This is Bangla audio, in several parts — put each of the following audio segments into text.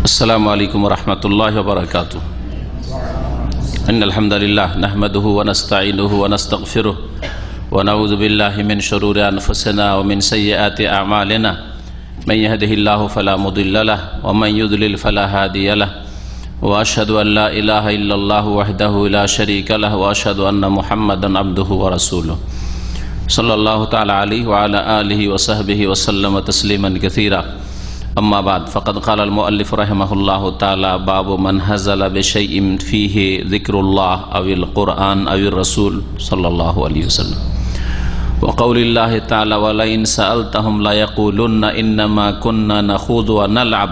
अस्सलामु अलैकुम वरहमतुल्लाहि वबरकातुहू। इन्नल हम्दुलिल्लाह नहमदुहु व नस्तईनुहु व नस्तगफिरुहु व नऊज़ु बिल्लाहि मिन शुरूरि अनफुसिना व मिन सय्यिआति अअमालिना मन यहदिहिल्लाहु फला मुदिल्ल लहु व मन युद्लिल फला हादिय लहु व अशहदु अन ला इलाहा इल्लल्लाहु वहदहु ला शरीका लहु व अशहदु अन्न मुहम्मदन अब्दुहु व रसूलुहु सल्लल्लाहु तआला अलैहि व अला आलिहि व सहबिहि व सल्लम तस्लीमन कसीरा। अम्मा बाद फ़क़द क़ाल अल-मुअल्लिफ़ रहिमहुल्लाहु तआला बाबु मन हज़ल बिशैइन फ़ीहि ज़िक्रुल्लाह अविल क़ुरआन अविर रसूल सल्लल्लाहु अलैहि वसल्लम व क़ौलिल्लाहि तआला वलइन सअल्तहुम लयक़ूलुन्ना इन्नमा कुन्ना नख़ूज़ु व नलअब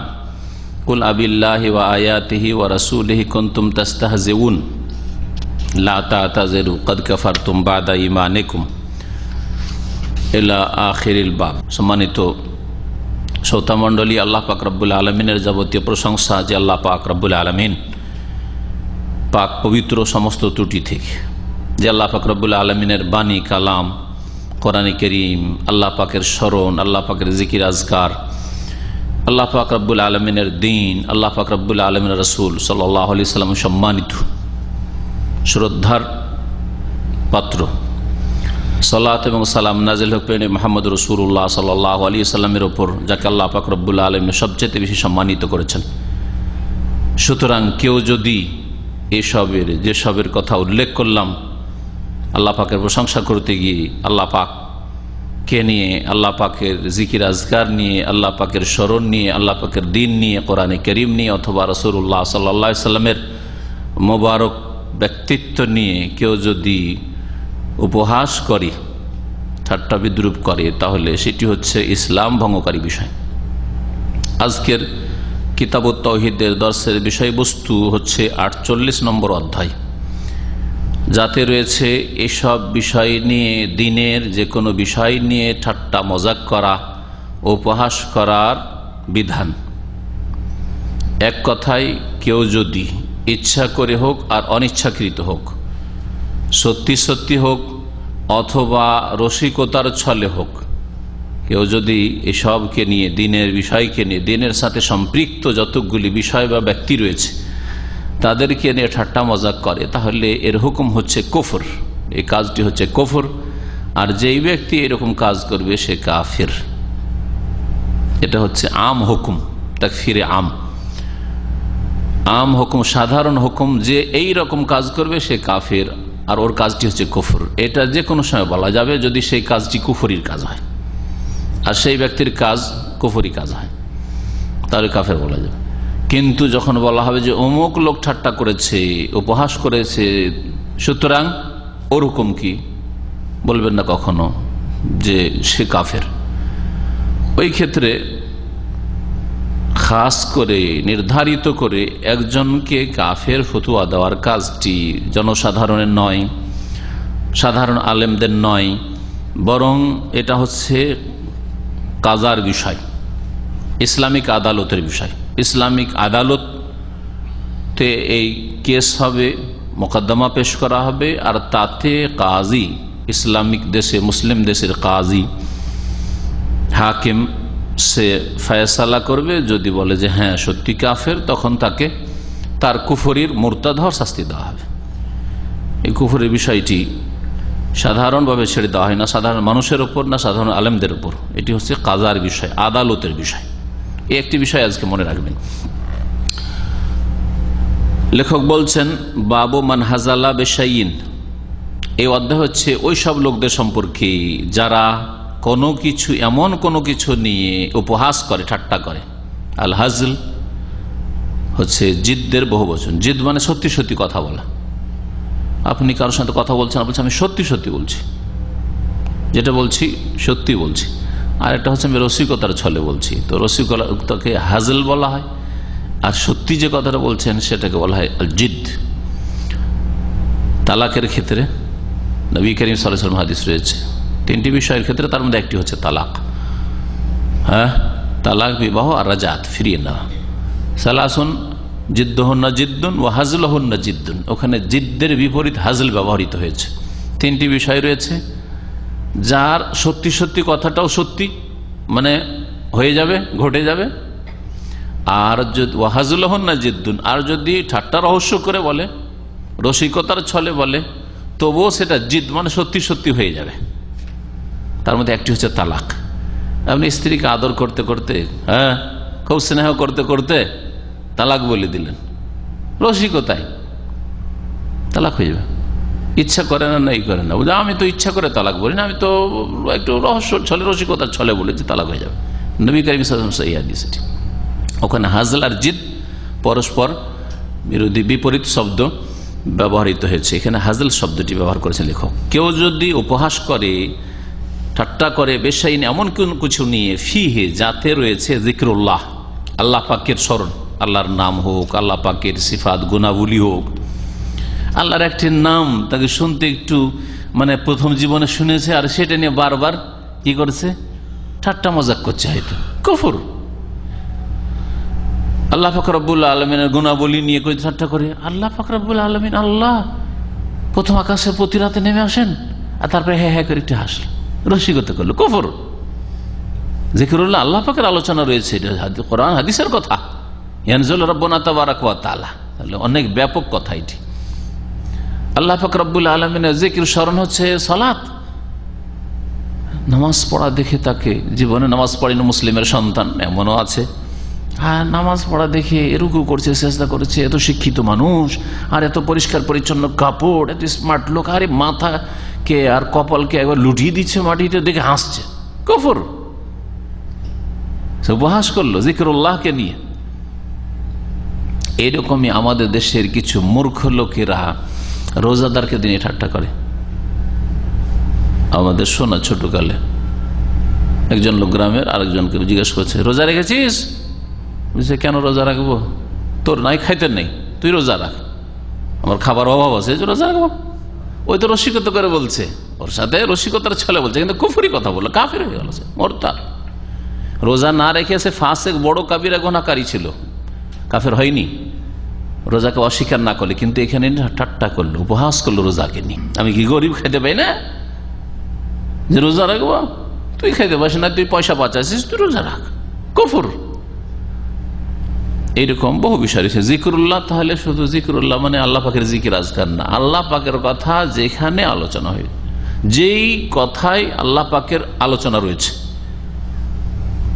क़ुल अबिल्लाहि व आयातिहि व रसूलिहि कुन्तुम तस्तहज़िऊन ला तातज़िरू क़द कफ़रतुम बादा ईमानिकुम इला आखिरिल बाब। सम्मानित শ্রোতামণ্ডলী, আল্লাহ পাক রব্বুল আলমিনের যাবতীয় প্রশংসা যে আল্লাহ পাক রব্বুল আলমিন পাক পবিত্র সমস্ত ত্রুটি থেকে, যে আল্লাহ পাক রব্বুল আলমিনের বাণী কালাম কোরআনে কারীম, আল্লাহ পাকের স্মরণ, আল্লাহ পাকের জিকির আজকার, আল্লাহ পাক রব্বুল আলমিনের দিন, আল্লাহ পাক রব্বুল আলমিনের রসুল সাল্লাল্লাহু আলাইহি সাল্লাম সম্মানিত শ্রদ্ধার পাত্র। সালাত এবং সালাম নাজিল হোক প্রেরণে মুহাম্মদ রাসূলুল্লাহ সাল্লাল্লাহু আলাইহি সাল্লামের ওপর, যাকে আল্লাহ পাক রব্বুল আলামিন সবচেয়ে বেশি সম্মানিত করেছেন। সুতরাং কেউ যদি এসবের যেসবের কথা উল্লেখ করলাম, আল্লাহ পাকের প্রশংসা করতে গিয়ে, আল্লাহ পাককে নিয়ে, আল্লাহ পাকের জিকির আজকার নিয়ে, আল্লাহ পাকের স্মরণ নিয়ে, আল্লাহ পাকের দিন নিয়ে, কোরআনে কারীম নিয়ে, অথবা রাসূলুল্লাহ সাল্লাল্লাহু আলাইহি সাল্লামের মোবারক ব্যক্তিত্ব নিয়ে কেউ যদি উপহাস করে, ঠাট্টা বিদ্রুপ করে, তাহলে সেটি হচ্ছে ইসলাম ভঙ্গকারী বিষয়। আজকের কিতাবুত তাওহীদের দর্সের বিষয়বস্তু হচ্ছে 48 নম্বর অধ্যায়, যাতে রয়েছে এসব বিষয় নিয়ে, দিনের যে কোনো বিষয় নিয়ে ঠাট্টা মজাক করা, উপহাস করার বিধান। এক কথায়, কেউ যদি ইচ্ছা করে হোক আর অনিচ্ছাকৃত হোক, সত্যি সত্যি হোক অথবা রসিকতার ছলে হোক, কেউ যদি এসবকে নিয়ে, দিনের বিষয়কে নিয়ে, দিনের সাথে সম্পৃক্ত যতগুলি বিষয় বা ব্যক্তি রয়েছে তাদেরকে নিয়ে ঠাট্টা মজাক করে, তাহলে এর হুকুম হচ্ছে কুফর। এই কাজটি হচ্ছে কুফর, আর যেই ব্যক্তি এরকম কাজ করবে সে কাফির। এটা হচ্ছে আম হুকুম, তাকফিরে আম, আম হুকুম, সাধারণ হুকুম, যে এই রকম কাজ করবে সে কাফির, আর ওর কাজটি হচ্ছে কুফর। এটা যে কোনো সময় বলা যাবে যদি সেই কাজটি কুফরির কাজ হয়, আর সেই ব্যক্তির কাজ কুফরি কাজ হয়, তাহলে কাফের বলা যাবে। কিন্তু যখন বলা হবে যে অমুক লোক ঠাট্টা করেছে, উপহাস করেছে, সুতরাং ওর হুকুম কি, বলবেন না কখনো যে সে কাফের। ওই ক্ষেত্রে খাস করে নির্ধারিত করে একজনকে কাফের ফতোয়া দেওয়ার কাজটি জনসাধারণের নয়, সাধারণ আলেমদের নয়, বরং এটা হচ্ছে কাজার বিষয়, ইসলামিক আদালতের বিষয়। ইসলামিক আদালতে এই কেস হবে, মোকদ্দমা পেশ করা হবে, আর তাতে কাজী, ইসলামিক দেশে, মুসলিম দেশের কাজী, হাকিম, সে ফয়সালা করবে। যদি বলে যে হ্যাঁ সত্যি কাফের, তখন তাকে তার কুফরির মুরতাদ হওয়ার শাস্তি দেওয়া হবে। এই কুফরের বিষয়টি সাধারণভাবে ছেড়ে দেওয়া হয় না সাধারণ মানুষের ওপর, না সাধারণ আলেমদের উপর। এটি হচ্ছে কাজার বিষয়, আদালতের বিষয়। এই একটি বিষয় আজকে মনে রাখবেন। লেখক বলছেন বাবু মান হাজালা বিশাইইন, এই অধ্যায় হচ্ছে ওই সব লোকদের সম্পর্কে যারা কোনো কিছু, এমন কোনো কিছু নিয়ে উপহাস করে, ঠাট্টা করে। আল হাজল হচ্ছে জিদ্দের বহুবচন। জিদ মানে সত্যি সত্যি কথা বলা। আপনি কারোর সাথে কথা বলছেন, বলছেন আমি সত্যি সত্যি বলছি, যেটা বলছি সত্যি বলছি। আর একটা হচ্ছে আমি রসিকতার ছলে বলছি, তো রসিকতাকে হাজল বলা হয়। আর সত্যি যে কথাটা বলছেন সেটাকে বলা হয় আল জিদ। তালাকের ক্ষেত্রে নবী করিম সাল্লাল্লাহু আলাইহি ওয়াসাল্লাম হাদিস রয়েছে 3টি বিষয়ের ক্ষেত্রে, তার মধ্যে একটি হচ্ছে তালাক। হ্যাঁ, তালাক, বিবাহ আর রাজাত, ফিরিয়ে নেওয়া। সালাসুন জিদ্দুহুন্না জিদ্দুন ওয়া হাজলুহুন্না জিদ্দুন, ওখানে জিদ্দের বিপরীত হাজল ব্যবহৃত হয়েছে। 3টি বিষয় রয়েছে, যার সত্যি সত্যি কথাটাও সত্যি, মানে হয়ে যাবে, ঘটে যাবে, আর যদি ওয়াহাজুলহন্না জিদ্দুন, আর যদি ঠাট্টা রহস্য করে বলে, রসিকতার ছলে বলে, তবুও সেটা জিদ মানে সত্যি সত্যি হয়ে যাবে। তার মধ্যে একটি হচ্ছে তালাক। আপনি স্ত্রীকে আদর করতে করতে, হ্যাঁ খুব স্নেহ করতে করতে তালাক বলে দিলেন, রসিকতায় তালাক হয়ে যাবে। ইচ্ছা করে না, নাই করে না, আমি তো ইচ্ছা করে তালাক বলি না, আমি তো একটু রহস্য ছলে রসিকতার ছলে বলেছি, তালাক হয়ে যাবে। নবী করিম সাল্লাল্লাহু আলাইহি ওয়াসাল্লাম সহিহ হাদিস এটি। ওখানে হাজল আর জিদ পরস্পর বিরোধী বিপরীত শব্দ ব্যবহৃত হয়েছে, এখানে হাজল শব্দটি ব্যবহার করেছেন লেখক। কেউ যদি উপহাস করে, ঠাট্টা করে, বেশাইন এমন কিছু নিয়ে, ফিহে যাতে রয়েছে জিক্রুল্লাহ, আল্লাহ পাকের স্মরণ, আল্লাহর নাম হোক, আল্লাহ পাকের সিফাত গুনাবলী হোক, আল্লাহর একটি নাম তাকে শুনতে একটু মানে প্রথম জীবনে শুনেছে, আর সেটা নিয়ে বারবার কি করছে, ঠাট্টা মজাক করছে, হয়তো কুফর। আল্লাহ পাক রব্বুল আলামিনের গুনাবলী নিয়ে কই ঠাট্টা করে, আল্লাহ পাক রব্বুল আলামিন আল্লাহ প্রথম আকাশে প্রতি রাতে নেমে আসেন, আর তারপরে হ্যাঁ হ্যাঁ করে একটু হাসল, রসিকতা করলো, কুফর। জিকিরুল্লাহ আল্লাহ পাকের আলোচনা রয়েছে, এটা কোরআন হাদিসের কথা, ইয়ানজুল রাব্বুনা তাবারাকা ওয়া তাআলা, তাহলে অনেক ব্যাপক কথা এটি। আল্লাহ পাক রব্বুল আলামিনের জিকির স্মরণ হচ্ছে সালাত, নামাজ পড়া দেখে তাকে, জীবনে নামাজ পড়েনি মুসলিমের সন্তান এমনও আছে, হ্যাঁ নামাজ পড়া দেখে রুকু করছে, সেজদা করেছে, এত শিক্ষিত মানুষ, আর এত পরিষ্কার পরিচ্ছন্ন কাপড়, এত স্মার্ট লোক, আরে মাথাকে আর কপালকে একবার লুটিয়ে দিচ্ছে মাটিতে, দেখে হাসছে, কুফর। সে উপহাস করলো জিকিরুল্লাহকে নিয়ে। এইরকমই আমাদের দেশের কিছু মূর্খ লোকেরা রোজাদারকে দিনে ঠাট্টা করে। আমাদের শোনা ছোটকালে একজন লোক গ্রামের আরেকজনকে জিজ্ঞেস করছে, রোজা রেখেছিস? বলছে, কেন রোজা রাখবো? তোর নাই খাইতে নেই, তুই রোজা রাখ, আমার খাবার অভাব আছে, রোজা রাখবো। ওই তো রসিকতা করে বলছে, ওর সাথে রসিকতার ছলে বলছে, কিন্তু কুফরি কথা বললো, কাফের হয়ে গেল সে, মোরতাদ। রোজা না রেখে সে ফাসেক বড় কাবিরা গুনাহকারী ছিল, কাফের হয়নি রোজাকে অস্বীকার না করলে, কিন্তু এখানে ঠাট্টা করলো, উপহাস করলো রোজাকে নিয়ে। আমি কি গরিব, খাইতে পাই না যে রোজা রাখবো? তুই খাইতে পারিস না, তুই পয়সা বাঁচাছিস, তুই রোজা রাখ, কুফর। এইরকম বহু বিষয় রয়েছে। জিকিরুল্লাহ তাহলে শুধু জিকিরুল্লাহ মানে আল্লাহ পাকের জিকির আজকার না, আল্লাহ পাকের কথা যেখানে আলোচনা হয়, যেই কথায় আল্লাহ পাকের আলোচনা রয়েছে,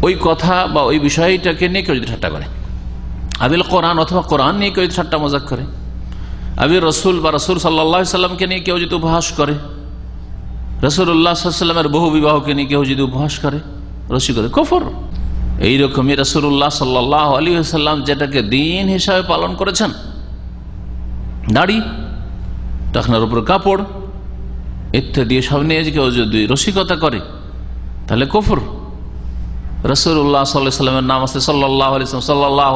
ওই কথা বা ওই বিষয়টাকে নিয়ে কেউ যদি ঠাট্টা করে, আবিল কোরআন অথবা কোরআন নিয়ে কেউ ঠাট্টা মজাক করে, আবির রসুল বা রসুল সাল্লাল্লাহু আলাইহি সাল্লামকে নিয়ে কেউ যদি উপহাস করে, রাসূলুল্লাহ সাল্লাল্লাহু আলাইহি ওয়াসাল্লামের বহু বিবাহকে নিয়ে কেউ যদি উপহাস করে, রসিকতা, কুফর। এইরকমই রাসূলুল্লাহ সাল্লাল্লাহু আলাইহি ওয়াসাল্লাম যেটাকে দিন হিসাবে পালন করেছেন, দাড়ি, টাকনার উপর কাপড় ইত্যাদি সব নিয়ে কেউ যদি রসিকতা করে, তাহলে কুফর। রাসূলুল্লাহ সাল্লাল্লাহু আলাইহি ওয়াসাল্লামের নাম আছে সাল্লাল্লাহু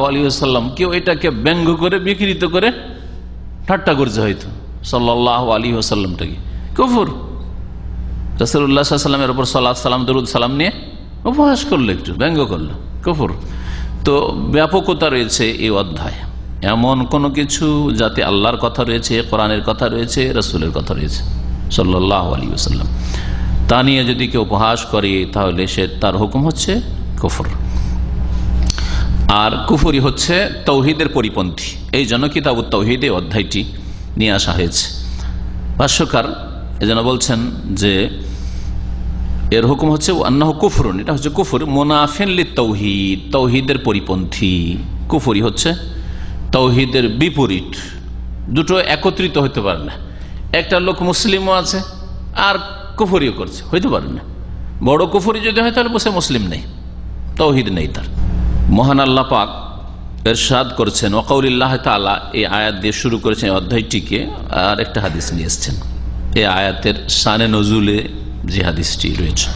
আলাইহি ওয়াসাল্লাম, কেউ এটাকে ব্যঙ্গ করে বিকৃত করে ঠাট্টা করছে, হয়তো সাল্লাল্লাহু আলাইহি ওয়াসাল্লামটাকে, কুফর। রাসূলুল্লাহ সাল্লাল্লাহু আলাইহি ওয়াসাল্লামের উপর সালাত সালাম দরুদ সালাম নিয়ে উপহাস করলো, একটু ব্যঙ্গ করলো, কুফর। তো ব্যাপকতা রয়েছে এই অধ্যায়, এমন কোন কিছু যাতে আল্লাহর কথা রয়েছে, কোরআনের কথা রয়েছে, রাসূলের কথা রয়েছে সাল্লাল্লাহু আলাইহি ওয়াসাল্লাম, তা নিয়ে যদি কেউ উপহাস করে তাহলে সে তার হুকুম হচ্ছে কুফর। আর কুফরি হচ্ছে তাওহীদের পরিপন্থী, এই জন্য কিতাবুত তাওহীদে অধ্যায়টি নিয়ে আসা হয়েছে। ভাষ্যকার এজন্য বলছেন যে এর হুকুম হচ্ছে আন্নাহু কুফরুন, এটা হচ্ছে কুফর মুনাফিন লিত-তাওহীদ, তাওহীদের পরিপন্থী। কুফরি হচ্ছে তাওহীদের বিপরীত, দুটো একত্রিত হতে পারে না। একটা লোক মুসলিমও আছে আর কুফরিও করছে, হইতে পারে না। বড় কুফরি যদি হয় তাহলে বসে মুসলিম নেই, তাওহীদ নেই তার। মহান আল্লাহ পাক ইরশাদ করেছেন ওয়াকাউলিল্লাহ তাআলা, এই আয়াত দিয়ে শুরু করেছেন অধ্যায়টিকে, আর একটা হাদিস নিয়ে এসেছেন এই আয়াতের শানে নজুলে যে হাদিসটি রয়েছে।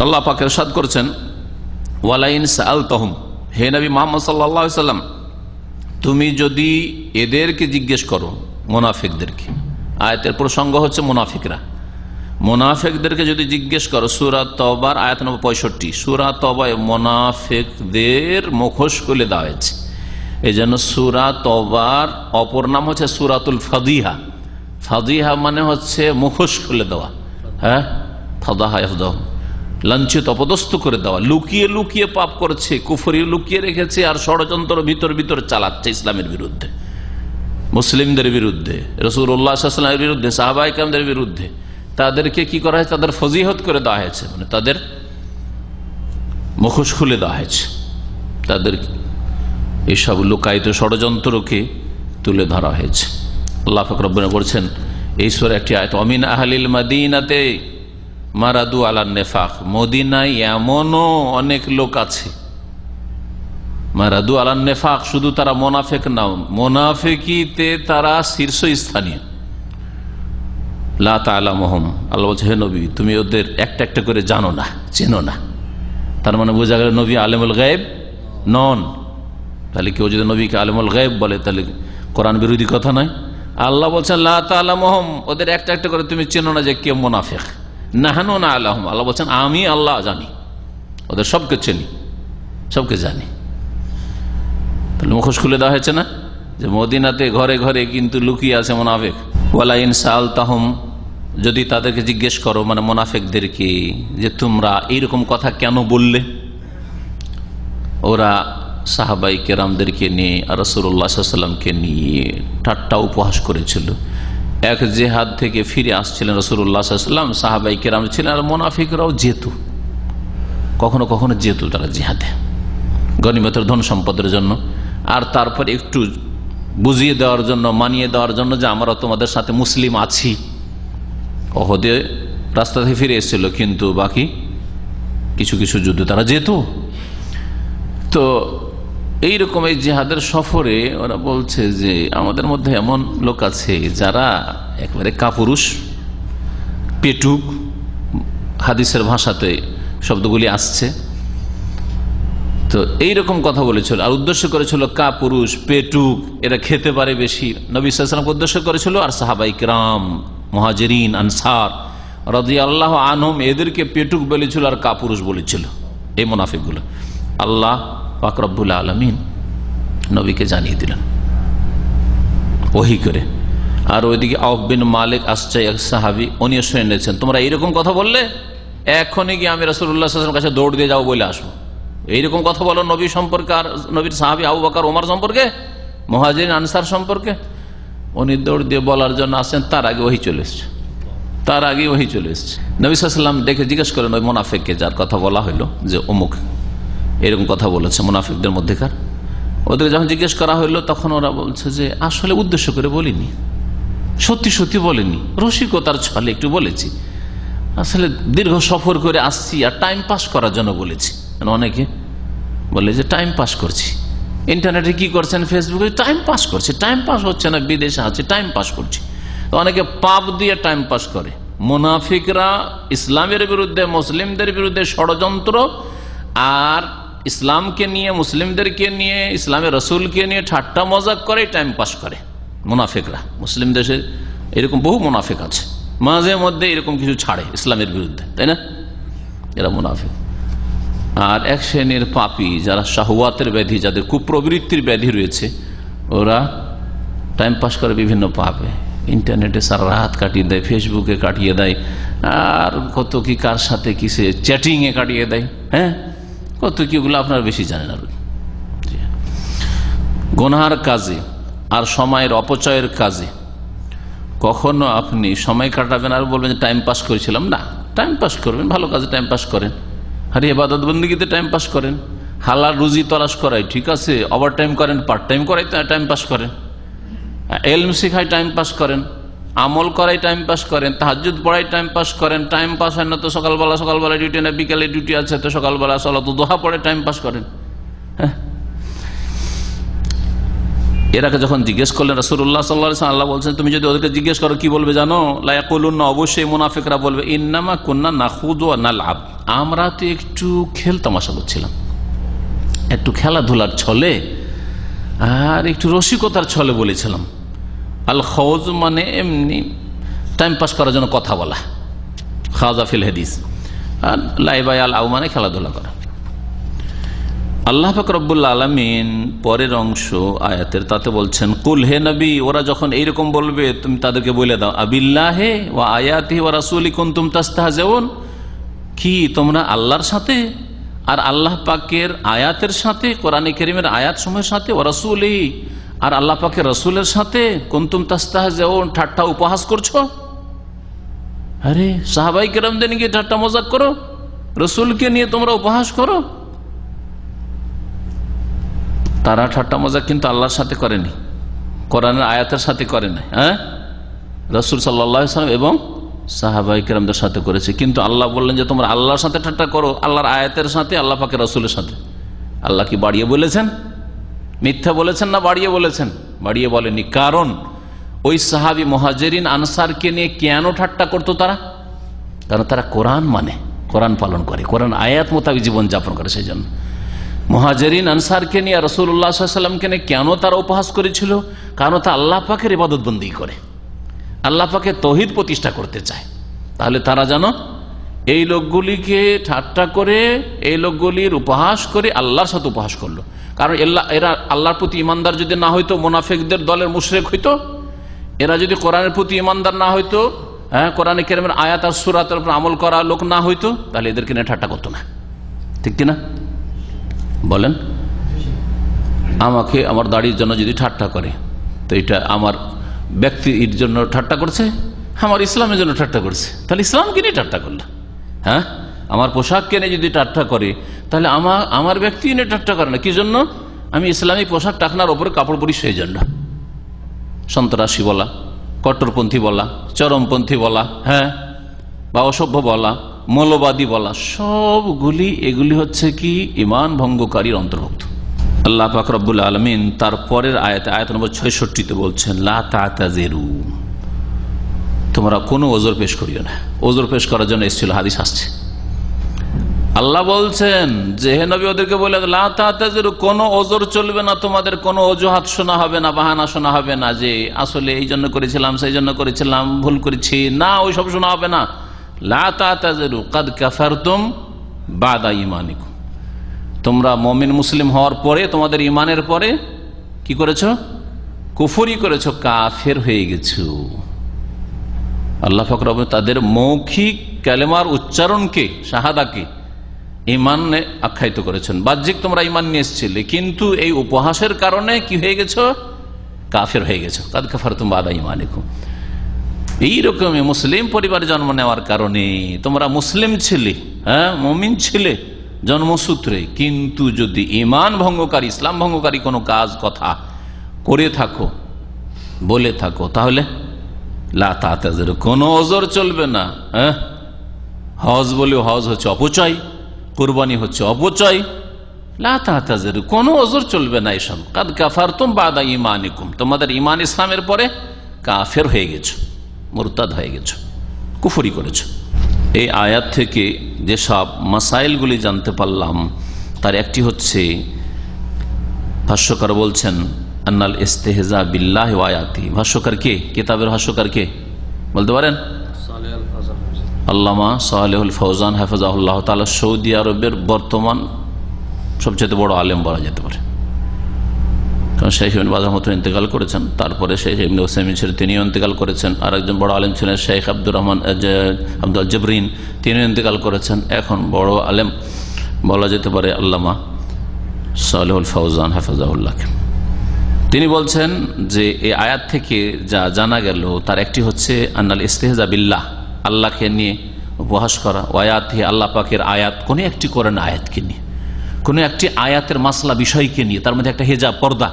আল্লাহ পাক ইরশাদ করেছেন ওয়ালাইন সাআলতাহুম, হে নবী মুহাম্মদ সাল্লাল্লাহু আলাইহি ওয়াসাল্লাম, তুমি যদি এদেরকে জিজ্ঞেস করো, মুনাফিকদেরকে, আয়াতের প্রসঙ্গ হচ্ছে মুনাফিকরা, মুনাফিকদেরকে যদি জিজ্ঞেস করো, সূরা তাওবার আয়াত নম্বর 65, সূরা তাওবায় মুনাফিকদের মুখোশ খুলে দেওয়া হয়েছে। এই জন্য সূরা তাওবার অপর নাম হচ্ছে সূরাতুল ফাদিহা। ফাদিহা মানে হচ্ছে মুখোশ খুলে দেওয়া, হ্যাঁ, ফাদাহা ইয়াফদাহু, লাঞ্ছিত অপদস্থ করে দেওয়া, লুকিয়ে লুকিয়ে পাপ করছে, কুফরি লুকিয়ে রেখেছে আর ষড়যন্ত্র ভিতর ভিতর চালাচ্ছে ইসলামের বিরুদ্ধে, মুসলিমদের বিরুদ্ধে, রাসূলুল্লাহ সাল্লাল্লাহু আলাইহি ওয়াসাল্লামের বিরুদ্ধে, সাহাবায়ে কেরামদের বিরুদ্ধে। তাদেরকে কি করা হয়েছে? তাদের ফজিহত করে দেওয়া হয়েছে, মানে তাদের মুখোশ খুলে দেওয়া হয়েছে, তাদের এইসব লুকায়িত ষড়যন্ত্রকে তুলে ধরা হয়েছে। আল্লাহ পাক রব্বুল বলছেন এই সূরার একটি আয়াত, অমিন আহলিল মাদিনাতে মারাদু আলান নিফাক, মদিনায় এমনও অনেক লোক আছে, মারাদু আলান নিফাক, শুধু তারা মোনাফেক না, মোনাফেকিতে তারা শীর্ষস্থানীয়। লা তা'লামুহুম, আল্লাহ বলছে হে নবী তুমি ওদের একটা একটা করে জানো না, চেনো না। তার মানে বোঝা গেল নবী আলেমুল গায়েব নন। তাহলে কেউ যদি নবীকে আলেমুল গায়েব বলে তাহলে কোরআন বিরোধী কথা নয়। আল্লাহ বলছেন লা তা'লামুহুম, ওদের একটা একটা করে তুমি চেনো না যে কে মুনাফিক। নাহানু না'লামুহুম, আল্লাহ বলছেন আমি আল্লাহ জানি, ওদের সবকে চিনি, সবকে জানি। তাহলে মুখোশ খুলে দেওয়া হয়েছে না যে মদিনাতে ঘরে ঘরে কিন্তু লুকিয়ে আছে মুনাফিক। ওয়ালা ইন সাআলতাহুম, যদি তাদেরকে জিজ্ঞেস করো, মানে মুনাফিকদেরকে, যে তোমরা এইরকম কথা কেন বললে, ওরা সাহাবাই কেরামদেরকে নিয়ে আর রাসূলুল্লাহ সাল্লাল্লাহু আলাইহি ওয়াসাল্লামকে নিয়ে ঠাট্টা উপহাস করেছিল। এক জিহাদ থেকে ফিরে আসছিলেন রাসূলুল্লাহ সাল্লাল্লাহু আলাইহি ওয়াসাল্লাম, সাহাবাই কেরাম ছিলেন, আর মুনাফিকরাও যেত, কখনো কখনো যেত তারা জিহাদে গনিমতের ধন সম্পদের জন্য, আর তারপর একটু বুঝিয়ে দেওয়ার জন্য, মানিয়ে দেওয়ার জন্য যে আমরা তোমাদের সাথে মুসলিম আছি। ওহদে রাস্তা থেকে ফিরে এসেছিল, কিন্তু বাকি কিছু কিছু যুদ্ধ তারা যেত। তো এইরকম এই জিহাদের সফরে ওরা বলছে যে আমাদের মধ্যে এমন লোক আছে যারা একেবারে কাপুরুষ, পেটুক, হাদিসের ভাষাতে শব্দগুলি আসছে। তো এইরকম কথা বলেছিল, আর উদ্দেশ্য করেছিল কাপুরুষ, পেটুক, এরা খেতে পারে বেশি, নবী সাল্লাল্লাহু আলাইহি ওয়াসাল্লামকে উদ্দেশ্য করেছিল, আর সাহাবায়ে কেরাম, মুহাজিরিন, আনসার রাদিয়াল্লাহু আনহুম এদেরকে পেটুক বলেছিল আর কাপুরুষ বলেছিল এই মুনাফিকগুলো। আল্লাহ পাক রব্বুল আলামিন নবীকে জানিয়ে দিলেন ওহী করে। আর ওইদিকে আওফ বিন মালিক আসছে এক সাহাবী, উনিও শুনে নিয়েছেন, তোমরা এইরকম কথা বললে এখনই গিয়ে আমি রাসূলুল্লাহ সাল্লাল্লাহু আলাইহি ওয়াসাল্লামের কাছে দৌড় দিয়ে যাবো বলে আসবো। এইরকম কথা বলো নবী সম্পর্কে, আর নবীর সাহাবী আবু বকর ওমর সম্পর্কে, মুহাজিরিন আনসার সম্পর্কে। উনি দৌড় দিয়ে বলার জন্য আসছেন, তার আগে ওহী চলে এসছে, তার আগে ওহী চলে এসছে। নবী সাল্লাল্লাহু আলাইহি ওয়াসাল্লাম দেখে জিজ্ঞেস করেন ওই মুনাফিককে যার কথা বলা হলো যে অমুক এরকম কথা বলেছে মুনাফিকদের মধ্যেকার, ওদের যখন জিজ্ঞেস করা হইলো তখন ওরা বলছে যে আসলে উদ্দেশ্য করে বলিনি, সত্যি সত্যি বলিনি, রসিকতার ছলে একটু বলেছি, আসলে দীর্ঘ সফর করে আসছি আর টাইম পাস করার জন্য বলেছি। অনেকে বলে যে টাইম পাস করছি, ইন্টারনেটে কি করছেন, ফেসবুকে টাইম পাস করছে, টাইম পাস হচ্ছে না, বিদেশে আছে টাইম পাস করছি। তো অনেকে পাপ দিয়ে টাইম পাস করে। মুনাফিকরা ইসলামের বিরুদ্ধে, মুসলিমদের বিরুদ্ধে ষড়যন্ত্র, আর ইসলামকে নিয়ে, মুসলিমদেরকে নিয়ে, ইসলামের রসুলকে নিয়ে ঠাট্টা মজাক করে, টাইম পাস করে মুনাফিকরা। মুসলিম দেশে এরকম বহু মুনাফিক আছে, মাঝে মধ্যে এরকম কিছু ছাড়ে ইসলামের বিরুদ্ধে, তাই না? এরা মুনাফিক। আর এক শ্রেণীর পাপী যারা শাহওয়াতের ব্যাধি, যাদের কুপ্রবৃত্তির ব্যাধি রয়েছে, ওরা টাইম পাস করে বিভিন্ন পাপে, ইন্টারনেটে সারা রাত কাটিয়ে দেয়, ফেসবুকে কাটিয়ে দেয়, আর কত কি কার সাথে কিসে চ্যাটিংয়ে কাটিয়ে দেয়, হ্যাঁ কত কি, ওগুলো আপনারা বেশি জানেন। আর গুনাহের কাজে আর সময়ের অপচয়ের কাজে কখনো আপনি সময় কাটাবেন আর বলবেন টাইম পাস করেছিলাম না। টাইম পাস করবেন, ভালো কাজে টাইম পাস করেন, আর ইবাদত বন্দেগীতে টাইম পাস করেন, হালাল রুজি তলাশ করাই ঠিক আছে, ওভার টাইম করেন, পার্ট টাইম করাই টাইম পাস করেন, ইলম শিখাই টাইম পাস করেন, আমল করাই টাইম পাস করেন, তাহাজ্জুদ পড়াই টাইম পাস করেন। টাইম পাস হয় না তো সকালবেলা ডিউটি না, বিকালে ডিউটি আছে তো সকালবেলা সালাত দুহা পড়ে টাইম পাস করেন। হ্যাঁ, এরাকে যখন জিজ্ঞেস করলেন রাসূলুল্লাহ সাল্লাল্লাহু আলাইহি ওয়াসাল্লাম, আল্লাহ বলছেন তুমি যদি ওদেরকে জিজ্ঞেস করো কি বলবে জানো? লা ইয়াকুলুন্না, অবশ্যই মুনাফিকরা বলবে, ইন্নামা কুন্না নাখুযু ওয়া নালআব, আমরা তো একটু খেল তামাশা করছিলাম, একটু খেলাধুলার ছলে আর একটু রসিকতার ছলে বলেছিলাম। আল খৌজ মানে এমনি টাইম পাস করার জন্য কথা বলা, খাজা ফিল হাদিস, আর লাইবাই আল আউ মানে খেলাধুলা করা। আল্লাহ পাক রব্বুল আলামিন পরের অংশ আয়াতের তাতে বলছেন, কুল হে নবী, ওরা যখন এইরকম বলবে তুমি তাদেরকে বলে দাও, আবিল্লাহে ওয়া আয়াতিহি ওয়া রাসূলি কুনতুম তাস্তাহজিউন, কি তোমরা আল্লাহর সাথে আর আল্লাহ পাকের আয়াতের সাথে, কোরআনে কারীমের আয়াত সমূহের সাথে, ও রাসূলি আর আল্লাহ পাকের রসুলের সাথে কুনতুম তাস্তাহজিউন ঠাট্টা উপহাস করছো? আরে সাহাবাই কেরামদের নিয়ে ঠাট্টা মজাক করো, রসুলকে নিয়ে তোমরা উপহাস করো। তারা ঠাট্টা মজাক কিন্তু আল্লাহর সাথে করেনি, কোরআনের আয়াতের সাথে করে নাই। হ্যাঁ, রাসূল সাল্লাল্লাহু আলাইহি ওয়াসাল্লাম এবং সাহাবাই কেরামদের সাথে করেছে। কিন্তু আল্লাহ বললেন যে তোমরা আল্লাহর সাথে ঠাট্টা করো, আল্লাহর আয়াতের সাথে, আল্লাহ পাকের রসুলের সাথে। আল্লাহ কি বাড়িয়ে বলেছেন? মিথ্যা বলেছেন না বাড়িয়ে বলেছেন? বাড়িয়ে বলেনি। কারণ ওই সাহাবী মুহাজিরিন আনসারকে নিয়ে কেন ঠাট্টা করতো তারা? কারণ তারা কোরআন মানে, কোরআন পালন করে, কোরআন আয়াত মোতাবেক জীবন যাপন করে। সেই জন্য মুহাজিরিন আনসারকে নিয়ে, রাসূলুল্লাহ সাল্লাল্লাহু আলাইহি ওয়াসাল্লামকে নিয়ে কেন তারা উপহাস করেছিল? কারণ তা আল্লাহ পাকের ইবাদত বন্দী করে, আল্লাহ পাকের তৌহিদ প্রতিষ্ঠা করতে চায়। তাহলে তারা যেন এই লোকগুলিকে ঠাট্টা করে, এই লোকগুলির উপহাস করে আল্লাহর সাথে উপহাস করলো। কারণ এরা আল্লাহর প্রতি ইমানদার যদি না হইতো, মুনাফিকদের দলের মুশরিক হইতো। এরা যদি কোরআনের প্রতি ইমানদার না হইতো, হ্যাঁ, কোরআনে কারীমের আয়াত আর সূরাতের উপর আমল করা লোক না হইতো, তাহলে এদেরকে নিয়ে ঠাট্টা করতো না। ঠিক কিনা বলেন? আমাকে আমার দাড়ির জন্য যদি ঠাট্টা করে, তো এটা আমার ব্যক্তির জন্য ঠাট্টা করছে, আমার ইসলামের জন্য ঠাট্টা করছে, তাহলে ইসলামকে নিয়ে ঠাট্টা করলো। হ্যাঁ, আমার পোশাককে নিয়ে যদি ঠাট্টা করে, তাহলে আমার ব্যক্তি নিয়ে ঠাট্টা করে না। কি জন্য? আমি ইসলামিক পোশাক টাকনার ওপরে কাপড় পরি, সেই জন্য। সন্ত্রাসী বলা, কট্টরপন্থী বলা, চরমপন্থী বলা, হ্যাঁ, বা অসভ্য বলা, মৌলবাদী বলা, সবগুলি এগুলি হচ্ছে কি ঈমান ভঙ্গকারীর অন্তর্ভুক্ত। আল্লাহ পাক রব্বুল আলামিন তারপরের আয়াতে, আয়াত নম্বর 66-তে বলছেন, লা তা'তাযিরু, তোমরা কোনো ওজর পেশ করিও না। ওজর পেশ করার জন্য এসেছিল, হাদিস আসছে। আল্লাহ বলছেন যে হে নবী ওদেরকে বলে, লা তা'তাযিরু, কোনো ওজর চলবে না তোমাদের, কোনো অজুহাত শোনা হবে না, বাহানা শোনা হবে না, যে আসলে এই জন্য করেছিলাম, সেই জন্য করেছিলাম, ভুল করেছি, না, ওই সব শোনা হবে না। লা তা'তাযিরু কাদ কাফারতুম বাদা ঈমানিকুম, তোমরা মুমিন মুসলিম হওয়ার পরে, তোমাদের ঈমানের পরে কি করেছো? কুফরি করেছো, কাফের হয়ে গেছো। আল্লাহ পাক রব্বুল তাদের মৌখিক কালেমার উচ্চারণকে, শাহাদাকে ঈমানে আখ্যায়িত করেছেন। বাহ্যিক তোমরা ঈমান নিয়ে এসেছিলে, কিন্তু এই উপহাসের কারণে কি হয়ে গেছো? কাফের হয়ে গেছো। কাদ কাফারতুম বাদা ঈমানিকুম। এইরকমই মুসলিম পরিবারে জন্ম নেওয়ার কারণে তোমরা মুসলিম ছিলে, হ্যাঁ, মুমিন ছিলে জন্মসূত্রে, কিন্তু যদি ঈমান ভঙ্গকারী, ইসলাম ভঙ্গকারী কোনো কাজ কথা করে থাকো, বলে থাকো, তাহলে লা তা'তাযিরু, কোনো ওজর চলবে না। হ্যাঁ, হজ বলে, হজ হচ্ছে অপচয়, কুরবানি হচ্ছে অপচয়, লা তা'তাযিরু, কোনো ওজর চলবে না এসব। কাদ কাফারতুম বাদা ঈমানিকুম, তোমাদের ঈমান ইসলামের পরে কাফের হয়ে গেছো, মুরতাদ হয়ে গেছো, কুফরি করেছো। এই আয়াত থেকে যেসব মাসাইলগুলি জানতে পারলাম, তার একটি হচ্ছে, ভাষ্যকার বলছেন, আন্নাল ইস্তেহজা বিল্লাহি ওয়া আয়াতিহি। ভাষ্যকার কে? কিতাবের ভাষ্যকার কে বলতে পারেন? আল্লামা সালেহুল ফৌজান হাফিজাহুল্লাহ তাআলা, সৌদি আরবের বর্তমান সবচেয়ে বড় আলেম বলা যেতে পারে। কারণ শেখ ইবনে বাজ রহমাতুল্লাহ ইন্তেকাল করেছেন, তারপরে শেখ ইবনে উসাইমিন ছিলেন, তিনিও ইন্তেকাল করেছেন। আর একজন বড় আলেম ছিলেন শেখ আব্দুর রহমান আব্দুল জবরিন, তিনিও ইন্তেকাল করেছেন। এখন বড় আলেম বলা যেতে পারে আল্লামা সালেহুল ফৌজান হাফিজাহুল্লাহকে। তিনি বলছেন যে এই আয়াত থেকে যা জানা গেল, তার একটি হচ্ছে আন্নাল ইস্তেহজা বিল্লাহ, আল্লাহকে নিয়ে উপহাস করা, ওয়ায়াতিহি, আল্লাহ পাকের আয়াত, কোন একটি কোরআন আয়াতকে নিয়ে, কোন একটি আয়াতের মাসলা বিষয়কে নিয়ে, তার মধ্যে একটা হেজাব, পর্দা,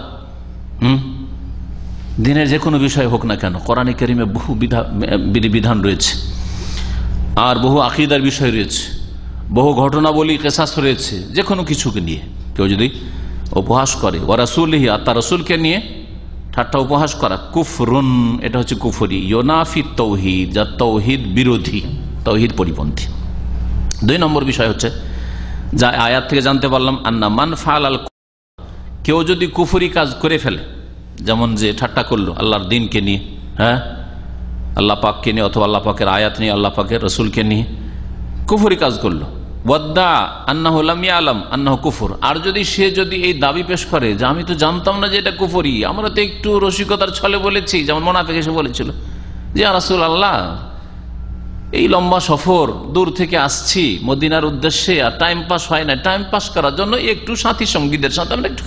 দিনের যে কোনো বিষয় হোক না কেন, কোরআনে কারীমে বহু বিধান রয়েছে, আর বহু আকীদার বিষয় রয়েছে, বহু ঘটনাবলী, কিসাস রয়েছে, যে কোনো কিছুকে নিয়ে কেউ যদি উপহাস করে, ওয়া রাসূলিহি, আর তার রাসূলকে নিয়ে ঠাট্টা উপহাস করা, কুফরুন, এটা হচ্ছে কুফরি, ইউনাফি তাওহীদ, যা তাওহীদ বিরোধী, তাওহীদ পরিপন্থী। 2 নম্বর বিষয় হচ্ছে, যা আয়াত থেকে জানতে পারলাম, আন্না মান ফাআলাল, কেউ যদি কুফরি কাজ করে ফেলে, যেমন যে ঠাট্টা করলো আল্লাহর দ্বীনকে নিয়ে, হ্যাঁ, আল্লাহ পাককে নিয়ে, অথবা আল্লাহ পাকের আয়াত নিয়ে, আল্লাহ পাকের রাসূলকে নিয়ে কুফরি কাজ করলো, ওয়াদ্দা আন্নাহু লাম ইয়ালাম আন্নাহু কুফর, আর যদি সে এই দাবি পেশ করে যে আমি তো জানতাম না যে এটা কুফরি, আমরা তো একটু রসিকতার ছলে বলেছি, যেমন মুনাফিক এসে বলেছিল যে ইয়া রাসূলুল্লাহ এই লম্বা সফর, দূর থেকে আসছি মদিনার উদ্দেশ্যে, আর টাইম পাস হয় না, টাইম পাস করার জন্য একটু সাথী সঙ্গীদের সাথে আমরা একটু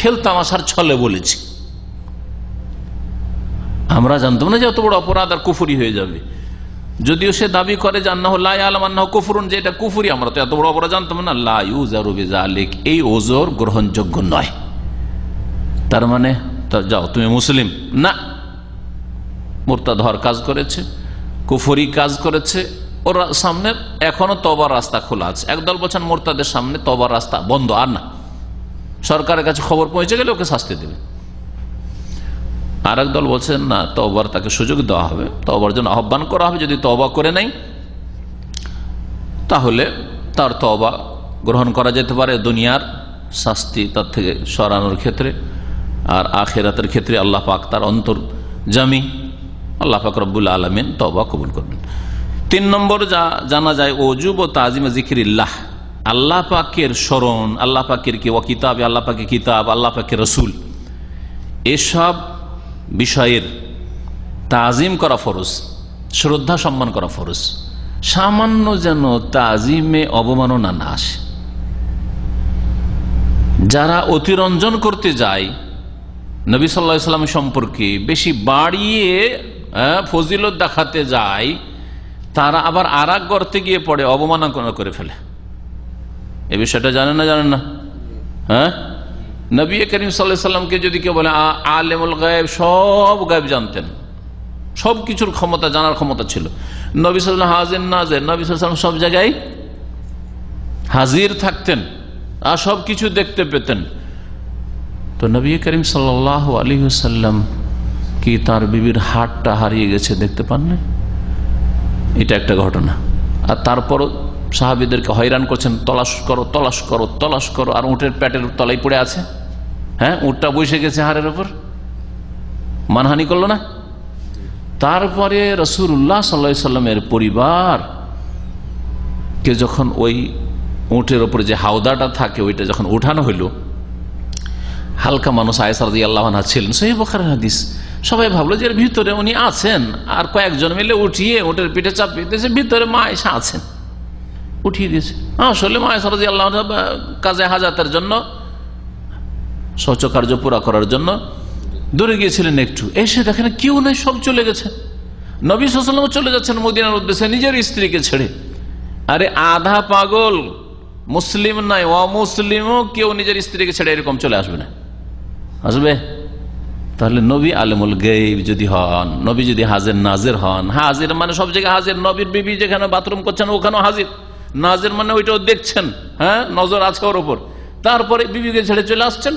খেলতাম আসার ছলে বলেছি। আমরা জানতাম না যে অত বড় অপরাধ আর কুফরি হয়ে যাবে। যদিও সে দাবি করে যে আন্নাহু লা ইয়ালামু আন্নাহু কুফরুন, যে এটা কুফরি, আমরা তো এত বড় অপরাধ জানতাম না। লা ইউজারু বিযালিক, এই ওজর গ্রহণযোগ্য নয়। তার মানে যাও তুমি মুসলিম না, মুরতাদ হওয়ার কাজ করেছে, কুফরি কাজ করেছে, ওর সামনে এখনো তওবার রাস্তা খোলা আছে। একদল বলছেন মুরতাদের সামনে তওবার রাস্তা বন্ধ, আর না, সরকারের কাছে খবর পৌঁছে গেলে ওকে শাস্তি দেবে। আর এক দল বলছেন না, তওবার তাকে সুযোগ দেওয়া হবে, তওবার জন্য আহ্বান করা হবে। যদি তওবা করে নাই তাহলে তার তওবা গ্রহণ করা যেতে পারে দুনিয়ার শাস্তি তার থেকে সরানোর ক্ষেত্রে, আর আখিরাতের ক্ষেত্রে আল্লাহ পাক তার অন্তর জামি, আল্লাহ পাক রব্বুল আলামিন তওবা কবুল করবেন। 3 নম্বর যা জানা যায়, ওজুব ও তাজিম জিকিরিল্লাহ, আল্লাহ পাকের স্মরণ, আল্লাহ পাকের কি কিতাব, আল্লাহ পাকের কিতাব, আল্লাহ পাকের রসুল, এসব বিষয়ের তাজিম করা ফরজ, শ্রদ্ধা সম্মান করা ফরজ। সামান্য যেন তাজিমে অবমাননা না আসে। যারা অতিরঞ্জন করতে যায় নবী সাল্লাল্লাহু আলাইহি ওয়াসাল্লাম সম্পর্কে, বেশি বাড়িয়ে ফজিলত দেখাতে যায়, তারা আবার আরেক গর্তে গিয়ে পড়ে অবমাননা করে ফেলে। এই বিষয়টা জানেন না? হ্যাঁ, নবী করিম সাল্লাল্লাহু আলাইহি ওয়াসাল্লামকে যদি কেউ বলে আলেমুল গায়ব, সব গায়ব জানতেন, সব কিছুর ক্ষমতা, জানার ক্ষমতা ছিল, নবী সাল্লাল্লাহু হাজির নাজির, নবী সাল্লাল্লাহু আলাইহি ওয়াসাল্লাম সব জায়গায় হাজির থাকতেন আর সব কিছু দেখতে পেতেন, তো নবী করিম সাল্লাল্লাহু আলাইহি ওয়াসাল্লাম কি তার বিবির হাতটা হারিয়ে গেছে দেখতে পান না? এটা একটা ঘটনা। আর তারপরও সাহাবীদেরকে হয়রান করছেন, তলাশ করো তলাশ করো তলাশ করো, আর উটের পেটের তলায় পড়ে আছে। হ্যাঁ, উটটা বসে গেছে হাড়ের উপর, মানহানি করলো না? তারপরে রাসূলুল্লাহ সাল্লাল্লাহু আলাইহি ওয়াসাল্লামের পরিবার কে যখন ওই উটের উপরে যে হাওদাটা থাকে ওইটা যখন উঠানো হইল, হালকা মানুষ আয়েশা রাদিয়াল্লাহু আনহা ছিলেন, সহিহ বুখারীর হাদিস, সবাই ভাবলো যে এর ভিতরে উনি আছেন, আর কয়েকজন মিলে উঠিয়ে উটের পিঠে চাপিয়ে দিয়েছে, ভিতরে মা আয়েশা আছেন, উঠিয়ে দিয়েছে। আসলে মা আয়েশা রাদিয়াল্লাহু আনহা কাজে হাজাতের জন্য, শৌচকার্য পুরা করার জন্য দূরে গিয়েছিলেন একটু, এসে দেখেন কেউ নাই, সব চলে গেছে। নবী সাল্লাল্লাহু আলাইহি ওয়াসাল্লাম চলে যাচ্ছেন মদিনার উদ্দেশ্যে নিজের স্ত্রীকে ছেড়ে। আরে আধা পাগল মুসলিম নাই, অমুসলিমও কেউ নিজের স্ত্রীকে ছেড়ে এরকম চলে আসবে না, আসবে? তাহলে নবী আলেমুল গায়ব যদি হন, নবী যদি হাজির নাজির হন, হাজির মানে সব জায়গায় হাজির, নবীর বিবি যেখানে বাথরুম করছেন ওখানেও হাজির, নাজির মানে ওইটাও দেখছেন, হ্যাঁ, নজর আছে ওর উপর। তারপরে বিবিকে ছেড়ে চলে আসছেন,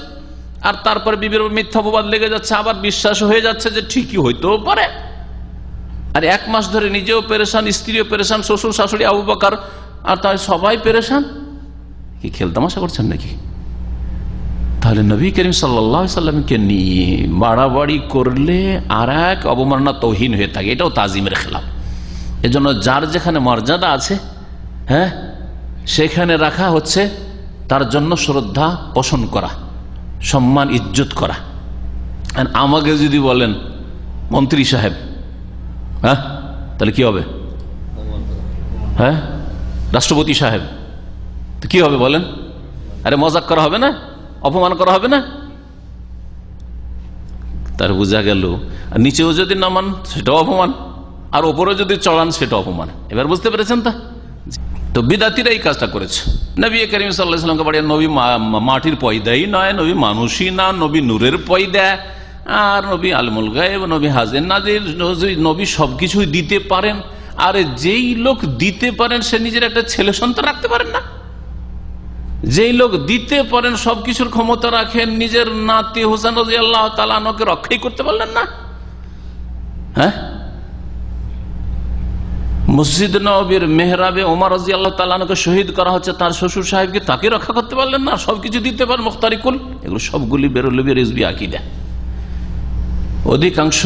আর তারপরে বিবির মিথ্যা অপবাদ লেগে যাচ্ছে, আবার বিশ্বাস হয়ে যাচ্ছে যে ঠিকই হইতেও পারে। আর 1 মাস ধরে নিজেও পেরেশান, স্ত্রীও পেরেশান, শ্বশুর শাশুড়ি আবু বকর আর তাই সবাই পেরেশান, কি খেলতামাশা করছেন নাকি? তাহলে নবী করিম সাল্লাল্লাহু আলাইহি ওয়াসাল্লামকে নিয়ে বাড়াবাড়ি করলে আর এক অবমাননা, তৌহিন হয়ে থাকে, এটাও তাজিমের খেলাফ। এজন্য যার যেখানে মর্যাদা আছে, হ্যাঁ, সেখানে রাখা হচ্ছে তার জন্য শ্রদ্ধা পোষণ করা, সম্মান ইজ্জত করা। আর আমাকে যদি বলেন মন্ত্রী সাহেব, হ্যাঁ, তাহলে কি হবে? হ্যাঁ, রাষ্ট্রপতি সাহেব, তো কি হবে বলেন? আরে মজাক করা হবে না, অপমান করা হবে না? তার বোঝা গেল নিচেও যদি নামান সেটাও অপমান, আর ওপরেও যদি চড়ান সেটা অপমান। এবার বুঝতে পেরেছেন? তো বিদাতিরা এই কাজটা করেছে। নবী করিম সাল্লাল্লাহু আলাইহি ওয়াসাল্লামকে বাড়িয়ে নবী মাটির পয়দাই নয়, নবী মানুষই না, নবী নূরের পয়দা, আর নবী আলমুল গায়ব, নবী হাজির নাজির, নবী সবকিছুই দিতে পারেন। আর যেই লোক দিতে পারেন সে নিজের একটা ছেলে সন্তান রাখতে পারেন না? যেই লোক দিতে পারেন, সবকিছুর ক্ষমতা রাখেন, নিজের নাতি হোসেন রাদিয়াল্লাহু তাআলা আনহুকে রক্ষাই করতে পারলেন না? হ্যাঁ, মসজিদ নববীর মেহরাবে ওমর রাদিয়াল্লাহু তাআলা আনহুকে শহীদ করা হচ্ছে, তার শ্বশুর সাহেবকে তাকে রক্ষা করতে পারলেন না? সবকিছু দিতে পারেন, মুখতারিকুল, এগুলো সবগুলি বেরলবি রিজভি আকীদা। অধিকাংশ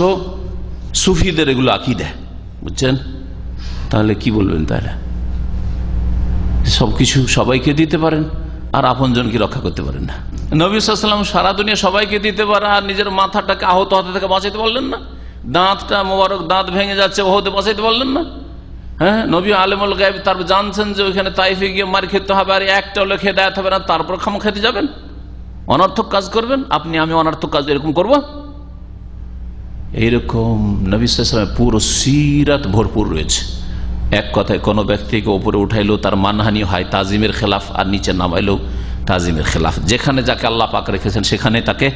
সুফিদের এগুলো আকীদা, বুঝছেন? তাহলে কি বলবেন? তাহলে সবকিছু সবাইকে দিতে পারেন আর আপনজনকে রক্ষা করতে পারেন না। নবী সাল্লাল্লাহু আলাইহি ওয়াসাল্লাম সারা দুনিয়া সবাইকে দিতে পারে, আর নিজের মাথাটাকে আহত হাতে থেকে বাঁচাইতে পারলেন না? দাঁতটা মোবারক, দাঁত ভেঙে যাচ্ছে, ওহদে বাঁচাইতে পারলেন না? হ্যাঁ, নবী আলেমুল গায়ব, তারপর জানছেন যে ওইখানে তাইফে গিয়ে মার খেতে হবে, আর একটা লোক হেদায়েত হবে না, তারপর খামো খেতে যাবেন, অনর্থক কাজ করবেন। আপনি আমি অনর্থক কাজ এরকম করব? এইরকম নবী সাল্লাল্লাহু আলাইহি ওয়াসাল্লামের পুরো সিরাত ভরপুর রয়েছে। এক কথায় কোনো ব্যক্তিকে উপরে উঠাইলেও তার মানহানি হয় তাজিমের খেলাফ, আর নিচে নামাইলেও তাজিমের খেলাফ। যেখানে যাকে আল্লাহ পাক রেখেছেন সেখানে তাকে।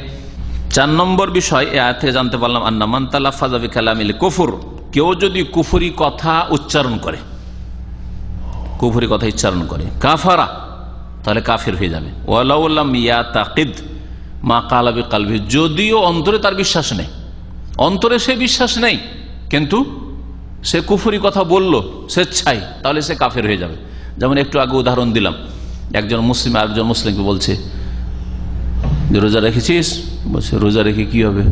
4 নম্বর বিষয় এ আয়াত থেকে জানতে পারলাম, আন্না মান তালাফাযা বিকালামিল কুফর, কেউ যদি কুফরি কথা উচ্চারণ করে, কুফরি কথা উচ্চারণ করে, কাফারা, তাহলে কাফের হয়ে যাবে। ওয়ালাউ লাম ইয়াতাকিদ মা ক্বালা বিকলবি, যদিও অন্তরে তার বিশ্বাস নেই, অন্তরে সে বিশ্বাস নেই, কিন্তু সে কুফরি কথা বলল স্বেচ্ছায়, তাহলে সে কাফের হয়ে যাবে। যেমন একটু আগে উদাহরণ দিলাম, একজন মুসলিম আরেকজন মুসলিমকে বলছে যে রোজা রেখেছিস? বলছে রোজা রেখে কি হবে,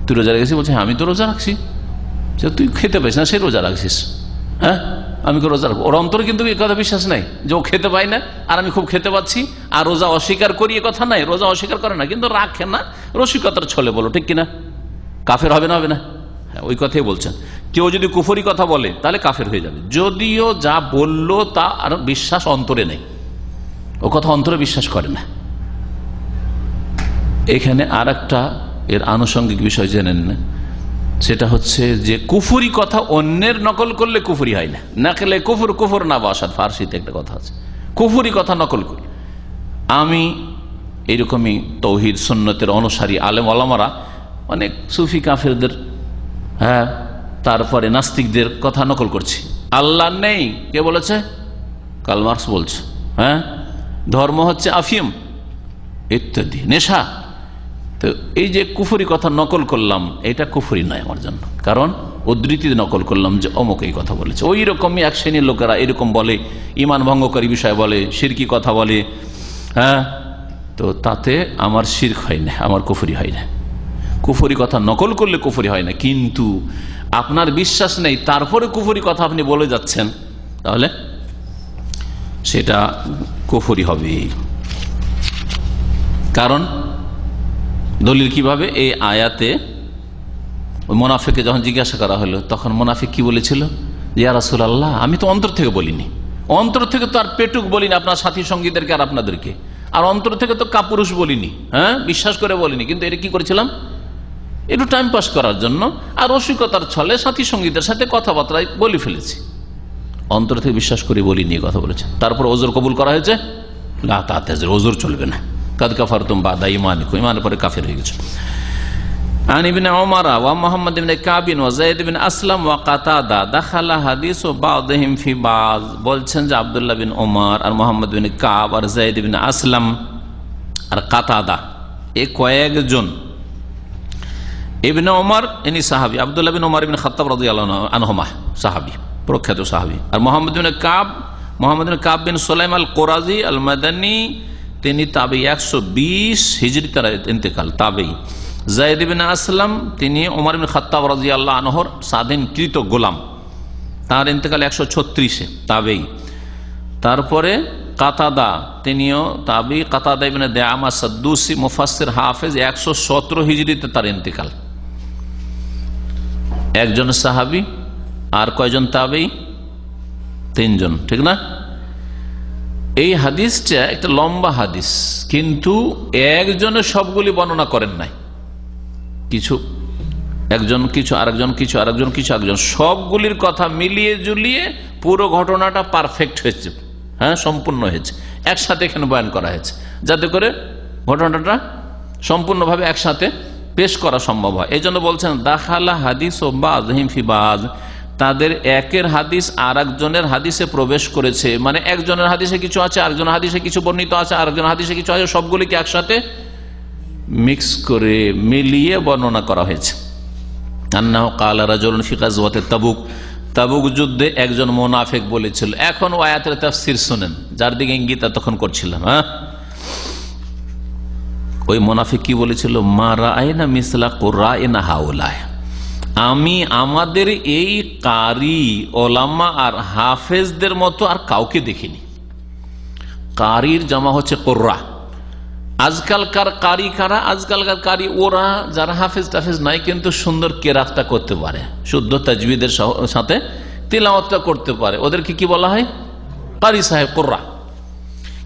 তুই রোজা রেখেছিস? বলছে আমি তো রোজা রাখছি। তুই খেতে পাইস না, সে রোজা রাখছিস? হ্যাঁ, আমি কি রোজা রাখবো? ওর অন্তরে কিন্তু এই কথা বিশ্বাস নাই যে ও খেতে পাই না আর আমি খুব খেতে পাচ্ছি, আর রোজা অস্বীকার করি, এ কথা নাই। রোজা অস্বীকার করে না, কিন্তু রাখে না, রসিকতার ছলে, বলো ঠিক কিনা? কাফের হবে না? হবে না? হ্যাঁ, ওই কথাই বলছেন। কেউ যদি কুফরি কথা বলে তাহলে কাফের হয়ে যাবে, যদিও যা বলল তা আর বিশ্বাস অন্তরে নেই, ও কথা অন্তরে বিশ্বাস করে না। এখানে আর একটা এর আনুষঙ্গিক বিষয় জেনেন না, সেটা হচ্ছে যে কুফরি কথা অন্যের নকল করলে কুফরি হয় না। নাকলে কুফর, কুফর না বাসাদ, ফার্সিতে একটা কথা আছে, কুফরি কথা নকল করি। আমি এইরকমই তৌহিদ সুন্নতের অনুসারী আলেম ওলামারা অনেক সুফি কাফেরদের, হ্যাঁ, তারপরে নাস্তিকদের কথা নকল করছি। আল্লাহ নেই কে বলেছে? কার্ল মার্কস বলছে। হ্যাঁ, ধর্ম হচ্ছে আফিম ইত্যাদি, নেশা। তো এই যে কুফরি কথা নকল করলাম, এটা কুফরি নয় আমার জন্য, কারণ উদ্ধৃতি নকল করলাম যে অমুক এই কথা বলেছে। ওই রকমই এক শ্রেণীর লোকেরা এরকম বলে, ইমান ভঙ্গকারী বিষয় বলে, শিরকি কথা বলে। হ্যাঁ, তো তাতে আমার শিরক হয় না, আমার কুফরি হয় না। কুফরি কথা নকল করলে কুফরি হয় না, কিন্তু আপনার বিশ্বাস নেই তারপরে কুফরি কথা আপনি বলে যাচ্ছেন, তাহলে সেটা কুফরি হবে। কারণ দলিল কিভাবে? এই আয়াতে ওই মুনাফিককে যখন জিজ্ঞাসা করা হলো, তখন মুনাফিক কি বলেছিল? ইয়া রাসূলুল্লাহ, আমি তো অন্তর থেকে বলিনি, অন্তর থেকে তো আর পেটুক বলিনি আপনার সাথী সঙ্গীদেরকে আর আপনাদেরকে, আর অন্তর থেকে তো কাপুরুষ বলিনি, হ্যাঁ, বিশ্বাস করে বলিনি, কিন্তু এটা কি করেছিলাম? একটু টাইম পাস করার জন্য আর রসিকতার ছলে সাথী সঙ্গীদের সাথে কথাবার্তায় বলে ফেলেছি, অন্তর থেকে বিশ্বাস করে বলিনি কথা বলেছে। তারপর ওজর কবুল করা হয়েছে, লা তাতাজির, ওজর চলবে না, কাদ কাফারতুম বাদা ঈমানিকুম, ঈমানের পরে কাফের হয়ে গেছে। আন ইবনে উমর ওয়া মুহাম্মদ ইবনে কাব ওয়া যায়েদ ইবনে আসলাম ওয়া কাতাদা দাখালা হাদিসু বাযহিম ফি বায, বলছেন যে আব্দুল্লাহ বিন ওমর আর মুহাম্মদ বিন কাব আর যায়েদ ইবনে আসলাম আর কাতাদা, এই কয়েকজন, ইবনে ওমর ইনি সাহাবী, আব্দুল্লাহ বিন ওমর ইবনে খাত্তাব রাদিয়াল্লাহু আনহুমা সাহাবী, প্রখ্যাত সাহাবী, আর মুহাম্মদ বিন কাব বিন সুলাইম আল কোরাজি আল মাদানী, তিনি তাবেঈ, 120 হিজরি তার ইন্তেকাল, তাবেঈ। যায়েদ ইবনে আসলাম তিনি ওমর ইবনে খাত্তাব রাদিয়াল্লাহু আনহুর স্বাধীনকৃত গোলাম, তার ইন্তেকাল 136-এ, তাবেঈ। তারপরে কাতাদা, তিনিও তাবেঈ, কাতাদা ইবনে দিআমা সাদ্দুসি, মুফাসসির হাফেজ, 117 হিজরিতে তার ইন্তেকাল। একজন সাহাবী আর কয়জন তাবেঈ? 3 জন, ঠিক না? এই হাদিসটা একটা লম্বা হাদিস, কিন্তু একজনের সবগুলি বর্ণনা করেন নাই, কিছু একজন, কিছু আরেকজন, কিছু আরেকজন, কিছু একজন, সবগুলির কথা মিলিয়ে জুলিয়ে পুরো ঘটনাটা পারফেক্ট হয়েছে, হ্যাঁ, সম্পূর্ণ হয়েছে, একসাথে এখানে বয়ান করা হয়েছে, যাতে করে ঘটনাটা সম্পূর্ণভাবে একসাথে পেশ করা সম্ভব হয়। এই জন্য বলছেন দাখালা হাদিস ও বাযহিম ফি বায, তাদের একের হাদিস আর একজনের হাদিসে প্রবেশ করেছে, মানে একজনের হাদিসে কিছু আছে, আরেকজনের হাদিসে কিছু বর্ণিত আছে, আরেকজনের হাদিসে কিছু আছে, সবগুলিকে একসাথে মিক্স করে মিলিয়ে বর্ণনা করা হয়েছে। আন্নাহু ক্বালা রাজুলুন ফি গাযওয়াতি তাবুক, তাবুক যুদ্ধে একজন মুনাফিক বলেছিল। এখন আয়াতের তাফসীর শুনেন, যার দিকে ইঙ্গিত তখন করছিলাম। হ্যাঁ, ওই মুনাফিক কি বলেছিল? মা রাআইনা মিসলা কুরআইনা হাউলাহ, আমি আমাদের এই কারি ওলামা আর হাফেজদের মতো আর কাউকে দেখিনি। কারির জামা হচ্ছে কুররা। আজকালকার কারি কারা? আজকালকার কারি ওরা যারা হাফেজ টাফেজ নাই, কিন্তু সুন্দর কেরাতটা করতে পারে, শুদ্ধ তাজবিদের সাথে তিলাওয়াতটা করতে পারে, ওদেরকে কি বলা হয়? কারি সাহেব, কোররা।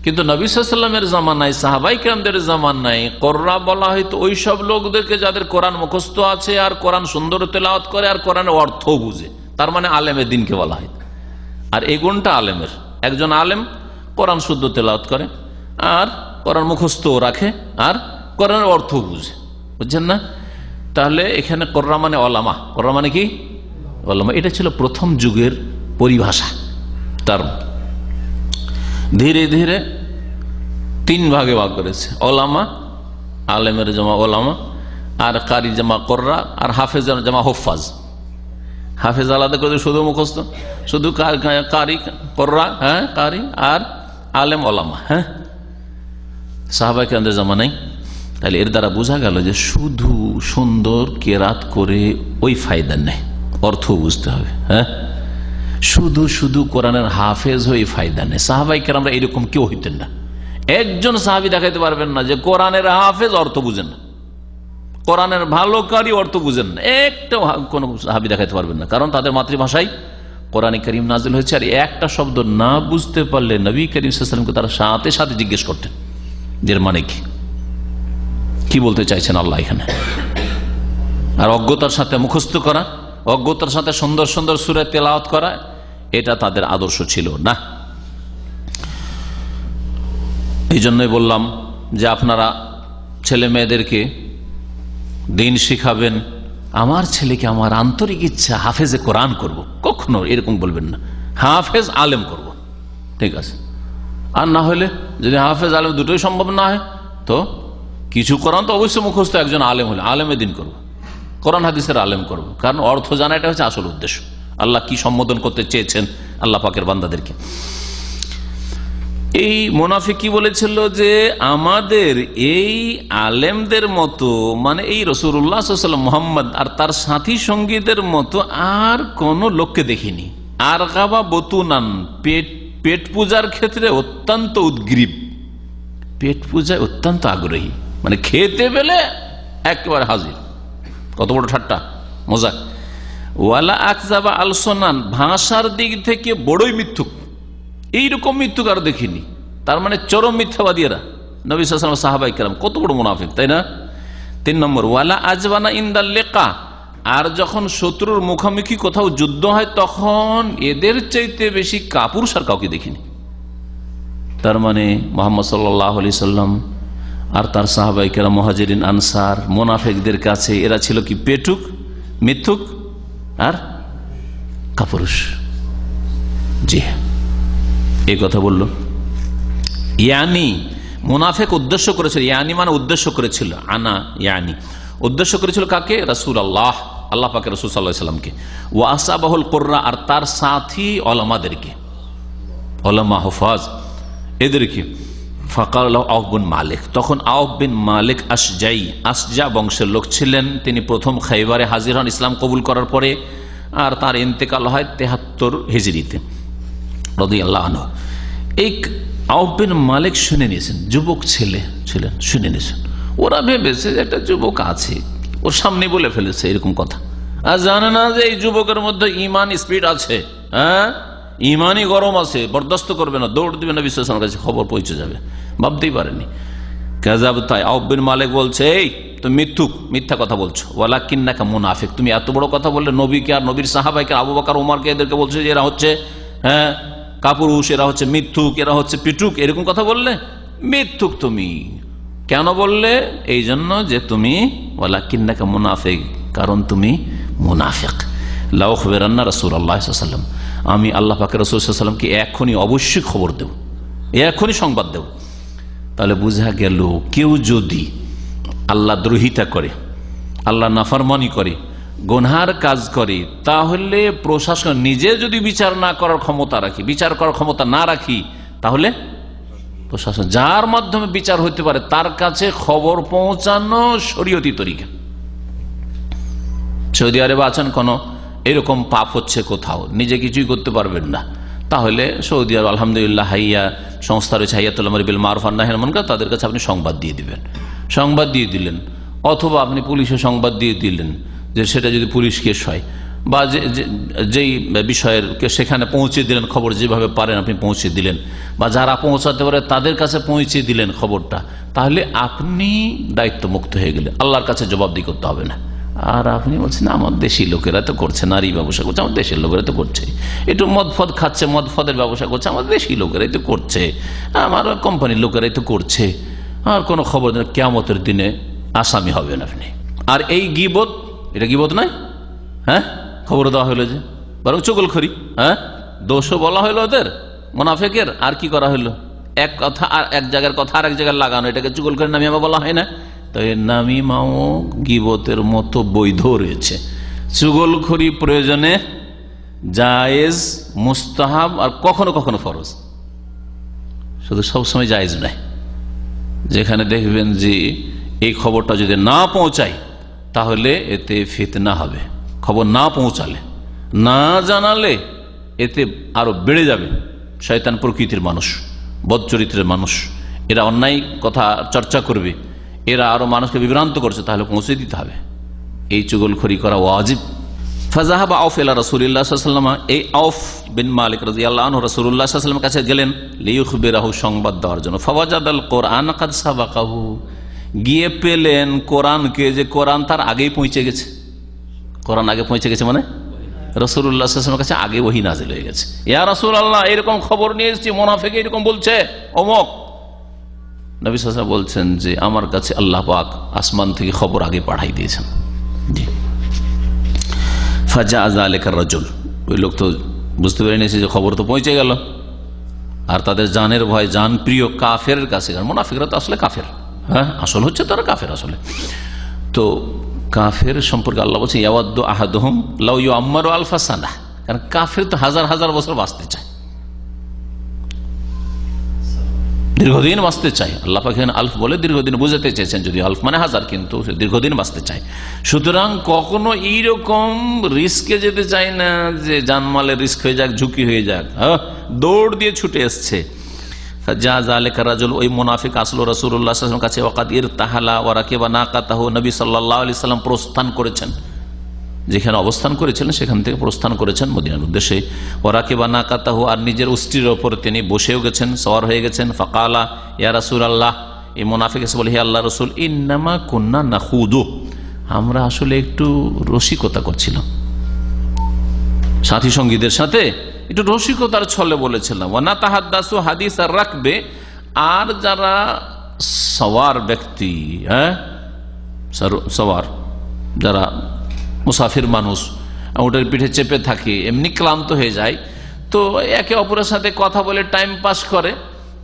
কিন্তু নবী সাল্লাল্লাহু আলাইহি ওয়াসাল্লামের জামানায়, সাহাবায়ে কেরামদের জামানায় কোররা বলা হয়তো ওই সব লোকদেরকে যাদের কোরআন মুখস্থ আছে আর কোরআন সুন্দর তেলাওয়াত করে আর কোরআনের অর্থও বুঝে, তার মানে আলেমের দিনকে বলা হয়। আর এই গুণটা আলেমের, একজন আলেম কোরআন শুদ্ধ তেলাওয়াত করে আর কোরআন মুখস্থ রাখে আর কোরআনের অর্থ বুঝে, বুঝছেন না? তাহলে এখানে কোররা মানে ওলামা, কোররা মানে কি? ওলামা। এটা ছিল প্রথম যুগের পরিভাষা, তার ধীরে ধীরে তিন ভাগে ভাগ করেছে। ওলামা, আলেমের জামা ওলামা, আর কারি জামা কোররা, আর হাফেজ জামা হুফাজ। হাফেজ আলাদা করে শুধু মুখস্থ, শুধু কারি কোররা, হ্যাঁ কারি, আর আলেম ওলামা। হ্যাঁ, সাহাবায়ে কেরামদের জামানায়। তাহলে এর দ্বারা বোঝা গেল যে শুধু সুন্দর কেরাত করে ওই ফায়দা নেই, অর্থ বুঝতে হবে। হ্যাঁ, শুধু শুধু কোরআনের হাফেজ হয়ে ফায়দা নেই। সাহাবায়ে কেরামরা এরকম কেউ হইতেন না। একজন সাহাবী দেখাইতে পারবেন না যে কোরআনের হাফেজ অর্থ বুঝেন না, কোরআনের ভালো কারি অর্থ বুঝেন না, একটা কোন সাহাবী দেখাইতে পারবেন না। কারণ তাদের মাতৃভাষায় কোরআনে কারীম নাযিল হয়েছে। আর একটা শব্দ না বুঝতে পারলে নবী করিম সাল্লাল্লাহু আলাইহি ওয়াসাল্লামকে তারা সাথে সাথে জিজ্ঞেস করতেন যে এর মানে কি বলতে চাইছেন আল্লাহ এখানে। আর অজ্ঞতার সাথে মুখস্থ করা, অজ্ঞতার সাথে সুন্দর সুন্দর সূরা তেলাওয়াত করা, এটা তাদের আদর্শ ছিল না। এই জন্যই বললাম যে আপনারা ছেলে মেয়েদেরকে দিন শিখাবেন। আমার ছেলেকে আমার আন্তরিক ইচ্ছা হাফেজে কোরআন করব, কখনো এরকম বলবেন না। হাফেজ আলেম করব, ঠিক আছে। আর না হলে যদি হাফেজ আলেম দুটোই সম্ভব না হয়, তো কিছু কোরআন তো অবশ্যই মুখস্থ একজন আলেম হলে আলেমে দিন করব, কোরআন হাদিসের আলেম করব। কারণ অর্থ জানা এটা হচ্ছে আসল উদ্দেশ্য। আল্লাহ কি সম্বোধন করতে চেয়েছেন আল্লাহ পাকের বান্দাদেরকে। এই মুনাফিক কি বলেছিল যে আমাদের এই আলেমদের মতো, মানে এই রাসূলুল্লাহ সাল্লাল্লাহু আলাইহি ওয়াসাল্লাম মুহাম্মদ আর তার সাথী সঙ্গীদের মতো আর কোন লোককে দেখিনি। আর গাবা বতুনান, পেট পূজার ক্ষেত্রে অত্যন্ত উদ্গ্রীব, পেট পূজায় অত্যন্ত আগ্রহী, মানে খেতে পেলে একেবারে হাজির। কত বড় ঠাট্টা, মজাক। ওয়ালা আকযাবা আলসনান, ভাষার দিক থেকে বড়ই মিথ্যুক। এইরকম মিথ্যুক আর দেখিনি। তার মানে চরম মিথ্যাবাদী এরা। নবী সাল্লাল্লাহু আলাইহি ওয়াসাল্লাম, সাহাবায়ে কেরাম কত বড় মুনাফিক, তাই না? 3 নম্বর, ওয়ালা আজবানা ইনদাল লিকা, আর যখন শত্রুর মুখোমুখি কোথাও যুদ্ধ হয় তখন এদের চাইতে বেশি কাপুরুষ আর কাউকে দেখিনি। তার মানে মুহাম্মদ সাল্লাল্লাহু আলাইহি সাল্লাম আর তার সাহাবায়ে কেরাম, মুহাজিরিন আনসার, মুনাফিকদের কাছে এরা ছিল কি? পেটুক, মিথ্যুক আর কাপুরুষ। জি, এই কথা বলল। ইয়ানি মুনাফিক উদ্দেশ্য করেছিল, ইয়ানি মানে উদ্দেশ্য করেছিল, আনা ইয়ানি উদ্দেশ্য করেছিল কাকে? রাসূলুল্লাহ, আল্লাহ পাকের রাসূল সাল্লাল্লাহু আলাইহি সাল্লামকে। ওয়া আসহাবুল কুররা, আর তার সাথী ওলামাদেরকে, ওলামা হুফাজ এদেরকে। ফাকাল আউফ বিন মালিক, তখন আউফ বিন মালিক আশজাই, আশজা বংশের লোক ছিলেন। তিনি প্রথম খাইবারে হাজির হন ইসলাম কবুল করার পরে, আর তার ইন্তেকাল হয় 73 হিজরিতে রাদিয়াল্লাহু আনহু। এই আউফ বিন মালিক শুনে নিয়েছেন, যুবক ছেলে ছিলেন, শুনে নিয়েছেন। ওরা ভেবেছে যে একটা যুবক আছে, ওর সামনে বলে ফেলেছে এরকম কথা, আর জানে না যে এই যুবকের মধ্যে ঈমান স্পিড আছে। হ্যাঁ, ইমানই গরম আছে, বরদাস্ত করবে না, দৌড় দিবে নবী সাল্লাল্লাহু আলাইহি ওয়াসাল্লামের কাছে, খবর পৌঁছে যাবে। ভাবতেই পারেনি। কাযাব, তাই আউফ বিন মালিক বলছে, এই তুমি মিথ্যুক, মিথ্যা কথা বলছো। ওয়ালাকিন্নাকা মুনাফিক, তুমি এত বড় কথা বললে নবীকে আর নবীর সাহাবাইকে, আবু বকর ওমরকে, এদেরকে বলছে যে এরা হচ্ছে হ্যাঁ কাপুরুষ, এরা হচ্ছে মিথ্যুক, এরা হচ্ছে পিটুক, এরকম কথা বললে। মিথ্যুক তুমি কেন বললে? এই জন্য যে তুমি ওয়ালাকিন্নাকা মুনাফিক, কারণ তুমি মুনাফিক। লাউ খবরান্না রাসূলুল্লাহ সাল্লাল্লাহু আলাইহি ওয়াসাল্লাম, আমি আল্লাহ পাকের রাসূল সাল্লাল্লাহু আলাইহি ওয়াসাল্লামকে এখনই অবশ্যই খবর দেব, এখনই সংবাদ দেব। তাহলে বোঝা গেল কেউ যদি আল্লাহ দ্রোহিতা করে, আল্লাহ নাফরমানি করে, গুনহার কাজ করে, তাহলে প্রশাসন নিজে যদি বিচার না করার ক্ষমতা রাখি, বিচার করার ক্ষমতা না রাখি, তাহলে প্রশাসন যার মাধ্যমে বিচার হতে পারে তার কাছে খবর পৌঁছানো শরীয়তি তরিকা। সৌদি আরবে আছেন, কোন এরকম পাপ হচ্ছে কোথাও, নিজে কিছুই করতে পারবেন না, তাহলে সৌদি আরব আলহামদুলিল্লাহ হাইয়া সংস্থা রয়েছে, হাইয়াতুল আমর বিল মারুফ ওয়ান নাহি আনিল মুনকার, তাদের কাছে আপনি সংবাদ দিয়ে দিবেন, সংবাদ দিয়ে দিলেন, অথবা আপনি পুলিশে সংবাদ দিয়ে দিলেন যে সেটা যদি পুলিশ কেস হয়, বা যেই বিষয়ের সেখানে পৌঁছে দিলেন খবর, যেভাবে পারেন আপনি পৌঁছে দিলেন, বা যারা পৌঁছাতে পারে তাদের কাছে পৌঁছে দিলেন খবরটা, তাহলে আপনি দায়িত্ব মুক্ত হয়ে গেলেন, আল্লাহর কাছে জবাবদিহি করতে হবে না। আর আপনি বলছেন আমার দেশি লোকেরা তো করছে, নারী ব্যবসা করছে, আমার দেশের লোকেরা তো করছে, একটু মদ ফদ খাচ্ছে, মদ ফদের ব্যবসা করছে, আমার দেশি লোকেরাই তো করছে, আমার কোম্পানির লোকেরাই তো করছে, আর কোনো খবর নেই, কিয়ামতের দিনে আসামি হবেন আপনি। আর এই গীবত, এটা গীবত নয়, হ্যাঁ, খবর দেওয়া হলো যে, বরং চুগলখড়ি, হ্যাঁ, দোষও বলা হলো ওদের মুনাফিকের। আর কি করা হলো, এক কথা আর এক জায়গার কথা আর এক জায়গায় লাগানো, এটাকে চুগলখড়ি নামিমা বলা হয় না? তো এর নামিমাও গীবতের মতো বৈধ রয়েছে। চুগলখড়ি প্রয়োজনে জায়েজ, মুস্তাহাব, আর কখনো কখনো ফরজ, শুধু সবসময় জায়েজ নয়। যেখানে দেখবেন যে এই খবরটা যদি না পৌঁছায় তাহলে এতে ফিতনা হবে, খবর না পৌঁছালে, না জানালে এতে আরো বেড়ে যাবে শয়তান প্রকৃতির মানুষ, বদচরিত্রের মানুষ, এরা অন্যায় কথা চর্চা করবে, এরা আরো মানুষকে বিভ্রান্ত করছে, তাহলে পৌঁছে দিতে হবে। এই চুগলখড়ি করা ওয়াজিব। ফাজাহাবা আউফ ইলা রাসূলিল্লাহ সাল্লাল্লাহু আলাইহি ওয়াসাল্লাম, এই আউফ বিন মালিক রাদিয়াল্লাহু আনহু রাসূলুল্লাহ সাল্লাল্লাহু আলাইহি ওয়াসাল্লামের কাছে গেলেন লিইখবিরাহু, সংবাদ দেওয়ার জন্য। ফাওয়াজাদাল কোরআন কাদ সাবাকাহু, গিয়ে পেলেন কোরআনকে, যে কোরআন তার আগেই পৌঁছে গেছে। কোরআন আগে পৌঁছে গেছে মানে রাসূলুল্লাহ সাল্লাল্লাহু আলাইহি ওয়াসাল্লামের কাছে আগে ওহী নাযিল হয়ে গেছে। ইয়া রাসূলুল্লাহ, এরকম খবর নিয়ে এসেছি, মুনাফিক এরকম বলছে, অমুক। নবী সাল্লাল্লাহু আলাইহি ওয়াসাল্লাম বলছেন যে আমার কাছে আল্লাহ পাক আসমান থেকে খবর আগে পাঠাই দিয়েছেন। জি। ফাজা যালিকা রাজুল, ওই লোক তো বুঝতে পেরে নিয়েছে যে খবর তো পৌঁছে গেল, আর তাদের জানের ভয়, জান প্রিয় কাফেরের কাছে, কারণ মুনাফিকরা তো আসলে কাফের, হ্যাঁ, আসল হচ্ছে তারা কাফের আসলে। তো কাফের সম্পর্কে আল্লাহ বলছে ইয়াওয়াদ্দু আহাদুহুম লাউ ইউআম্মারু আলফা সানাহ, কারণ কাফের তো হাজার হাজার বছর বাঁচতে চায়, দীর্ঘদিন বাঁচতে চায়। আল্লাহ পাক এখানে আলফ বলে দীর্ঘদিন বুঝাতে চেয়েছেন, যদি আলফ মানে হাজার, কিন্তু দীর্ঘদিন বাঁচতে চায়। সুতরাং কখনো এইরকম রিস্কে যেতে চায় না যে জানমালের রিস্ক হয়ে যাক, ঝুঁকি হয়ে যাক, দৌড় দিয়ে ছুটে এসছে। যা যালিকা রাজুল, ওই মুনাফিক আসলো রাসূলুল্লাহ সাল্লাল্লাহু আলাইহি ওয়াসাল্লাম কাছে, ওয়াকাদ ইরতাহালা ওয়া রাকিবা নাকাতাহু, নবী সাল্লাল্লাহু আলাইহি ওয়াসাল্লাম প্রস্থান করেছেন, যেখানে অবস্থান করেছিলেন সেখান থেকে প্রস্থান করেছেন মদিনার উদ্দেশ্যে। ওয়ারাকিবা নাকাতাহু, আর নিজের উষ্ট্রির ওপর তিনি বসেও গেছেন, সওয়ার হয়ে গেছেন। ফাকালা ইয়া রাসূলুল্লাহ, এই মুনাফিক এসে বলে, হে আল্লাহর রাসূল, ইন্নামা কুন্না নাখুদু, আমরা আসলে একটু রসিকতা করছিলাম, সাথী সঙ্গীদের সাথে একটু রসিকতার ছলে বলেছিলাম। ওয়া নাতাহাদ্দাসু হাদিসার রাকবে, আর যারা সওয়ার ব্যক্তি, হ্যাঁ, সওয়ার যারা মুসাফির মানুষ, ওটার পিঠে চেপে থাকে, এমনি ক্লান্ত হয়ে যায়, তো একে অপরের সাথে কথা বলে টাইম পাস করে।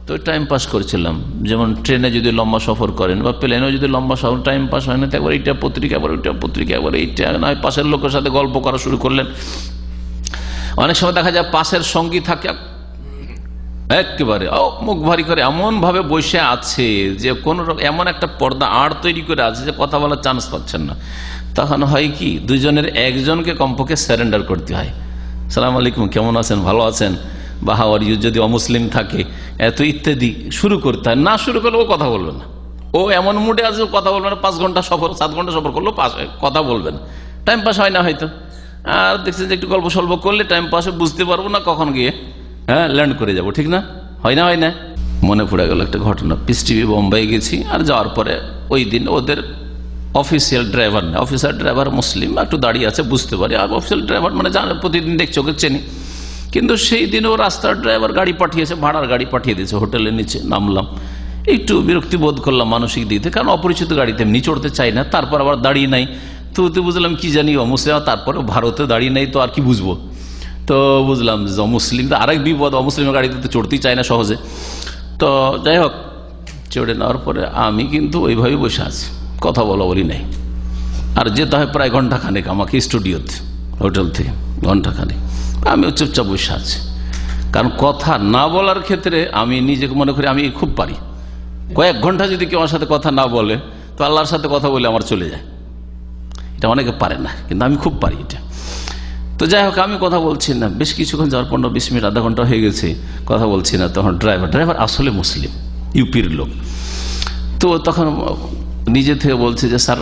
তো টাইম পাস করছিলাম, যেমন ট্রেনে যদি লম্বা সফর করেন বা প্লেনেও যদি লম্বা সফর, টাইম পাস হয় না, একবার এইটা পত্রিকা, একবার ওইটা পত্রিকা, একবার এইটা নয়, পাশের লোকের সাথে গল্প করা শুরু করলেন। অনেক সময় দেখা যায় পাশের সঙ্গী থাকে একেবারে মুখ ভারী করে এমন ভাবে বসে আছে যে কোন এমন একটা পর্দা আড় তৈরি করে আছে যে কথা বলার চান্স পাচ্ছেন না। তখন হয় কি, দুজনের একজনকে কমপক্ষে সারেন্ডার করতে হয়, সালাম আলাইকুম, কেমন আছেন, ভালো আছেন, বা হাউ আর ইউ, যদি অমুসলিম থাকে এত ইত্যাদি শুরু করতে হয়। না শুরু করলে ও কথা বলবে না, ও এমন মুডে আছে কথা বলবে না। 5 ঘন্টা সফর, 7 ঘন্টা সফর করলো, কথা বলবে না, টাইম পাস হয় না হয়তো। আর দেখছেন যে একটু গল্প সল্প করলে টাইম পাসে বুঝতে পারবো না কখন গিয়ে ল্যান্ড করে যাবো, ঠিক না? হয় না, হয় না? মনে পড়ে গেল একটা ঘটনা। পিস টিভি বোম্বাই গেছি, আর যাওয়ার পরে ওই দিন ওদের অফিসিয়াল ড্রাইভার না, অফিসার ড্রাইভার মুসলিম, একটু দাঁড়িয়ে আছে, বুঝতে পারি। আর অফিসিয়াল ড্রাইভার মানে প্রতিদিন দেখছি, ওকে চেনি, কিন্তু সেই দিনও রাস্তার ড্রাইভার গাড়ি পাঠিয়েছে, ভাড়ার গাড়ি পাঠিয়ে দিয়েছে, হোটেলের নিচে নামলাম, একটু বিরক্তি বোধ করলাম মানসিক দিক থেকে, কারণ অপরিচিত গাড়িতে এমনি চড়তে চাই না, তারপর আবার দাঁড়িয়ে নাই, তো বুঝলাম কি জানি অমুসলিম, তারপরে ভারতে দাঁড়িয়ে নাই, তো আর কি বুঝবো। তো বুঝলাম যে অমুসলিম, তো আরেক বিপদ, অমুসলিমের গাড়িতে তো চড়তেই চায় না সহজে। তো যাই হোক, চড়ে নেওয়ার পরে আমি কিন্তু ওইভাবে বসে আছি, কথা বলা বলি নাই। আর যেতে হয় প্রায় ঘন্টাখানেক আমাকে স্টুডিওতে, হোটেল থেকে ঘন্টাখানেক, আমিও চুপচাপ বসে আছি। কারণ কথা না বলার ক্ষেত্রে আমি নিজেকে মনে করি আমি খুব পারি। কয়েক ঘন্টা যদি কেউ আমার সাথে কথা না বলে, তো আল্লাহর সাথে কথা বলে আমার চলে যায়। এটা অনেকে পারে না, কিন্তু আমি খুব পারি এটা। তো যাই হোক, আমি কথা বলছি না, বেশ কিছুক্ষণ যাওয়ার 15-20 মিনিট, আধা ঘন্টা হয়ে গেছে, কথা বলছি না। তখন ড্রাইভার আসলে মুসলিম, ইউপির লোক, তো তখন নিজে থেকে বলছে যে স্যার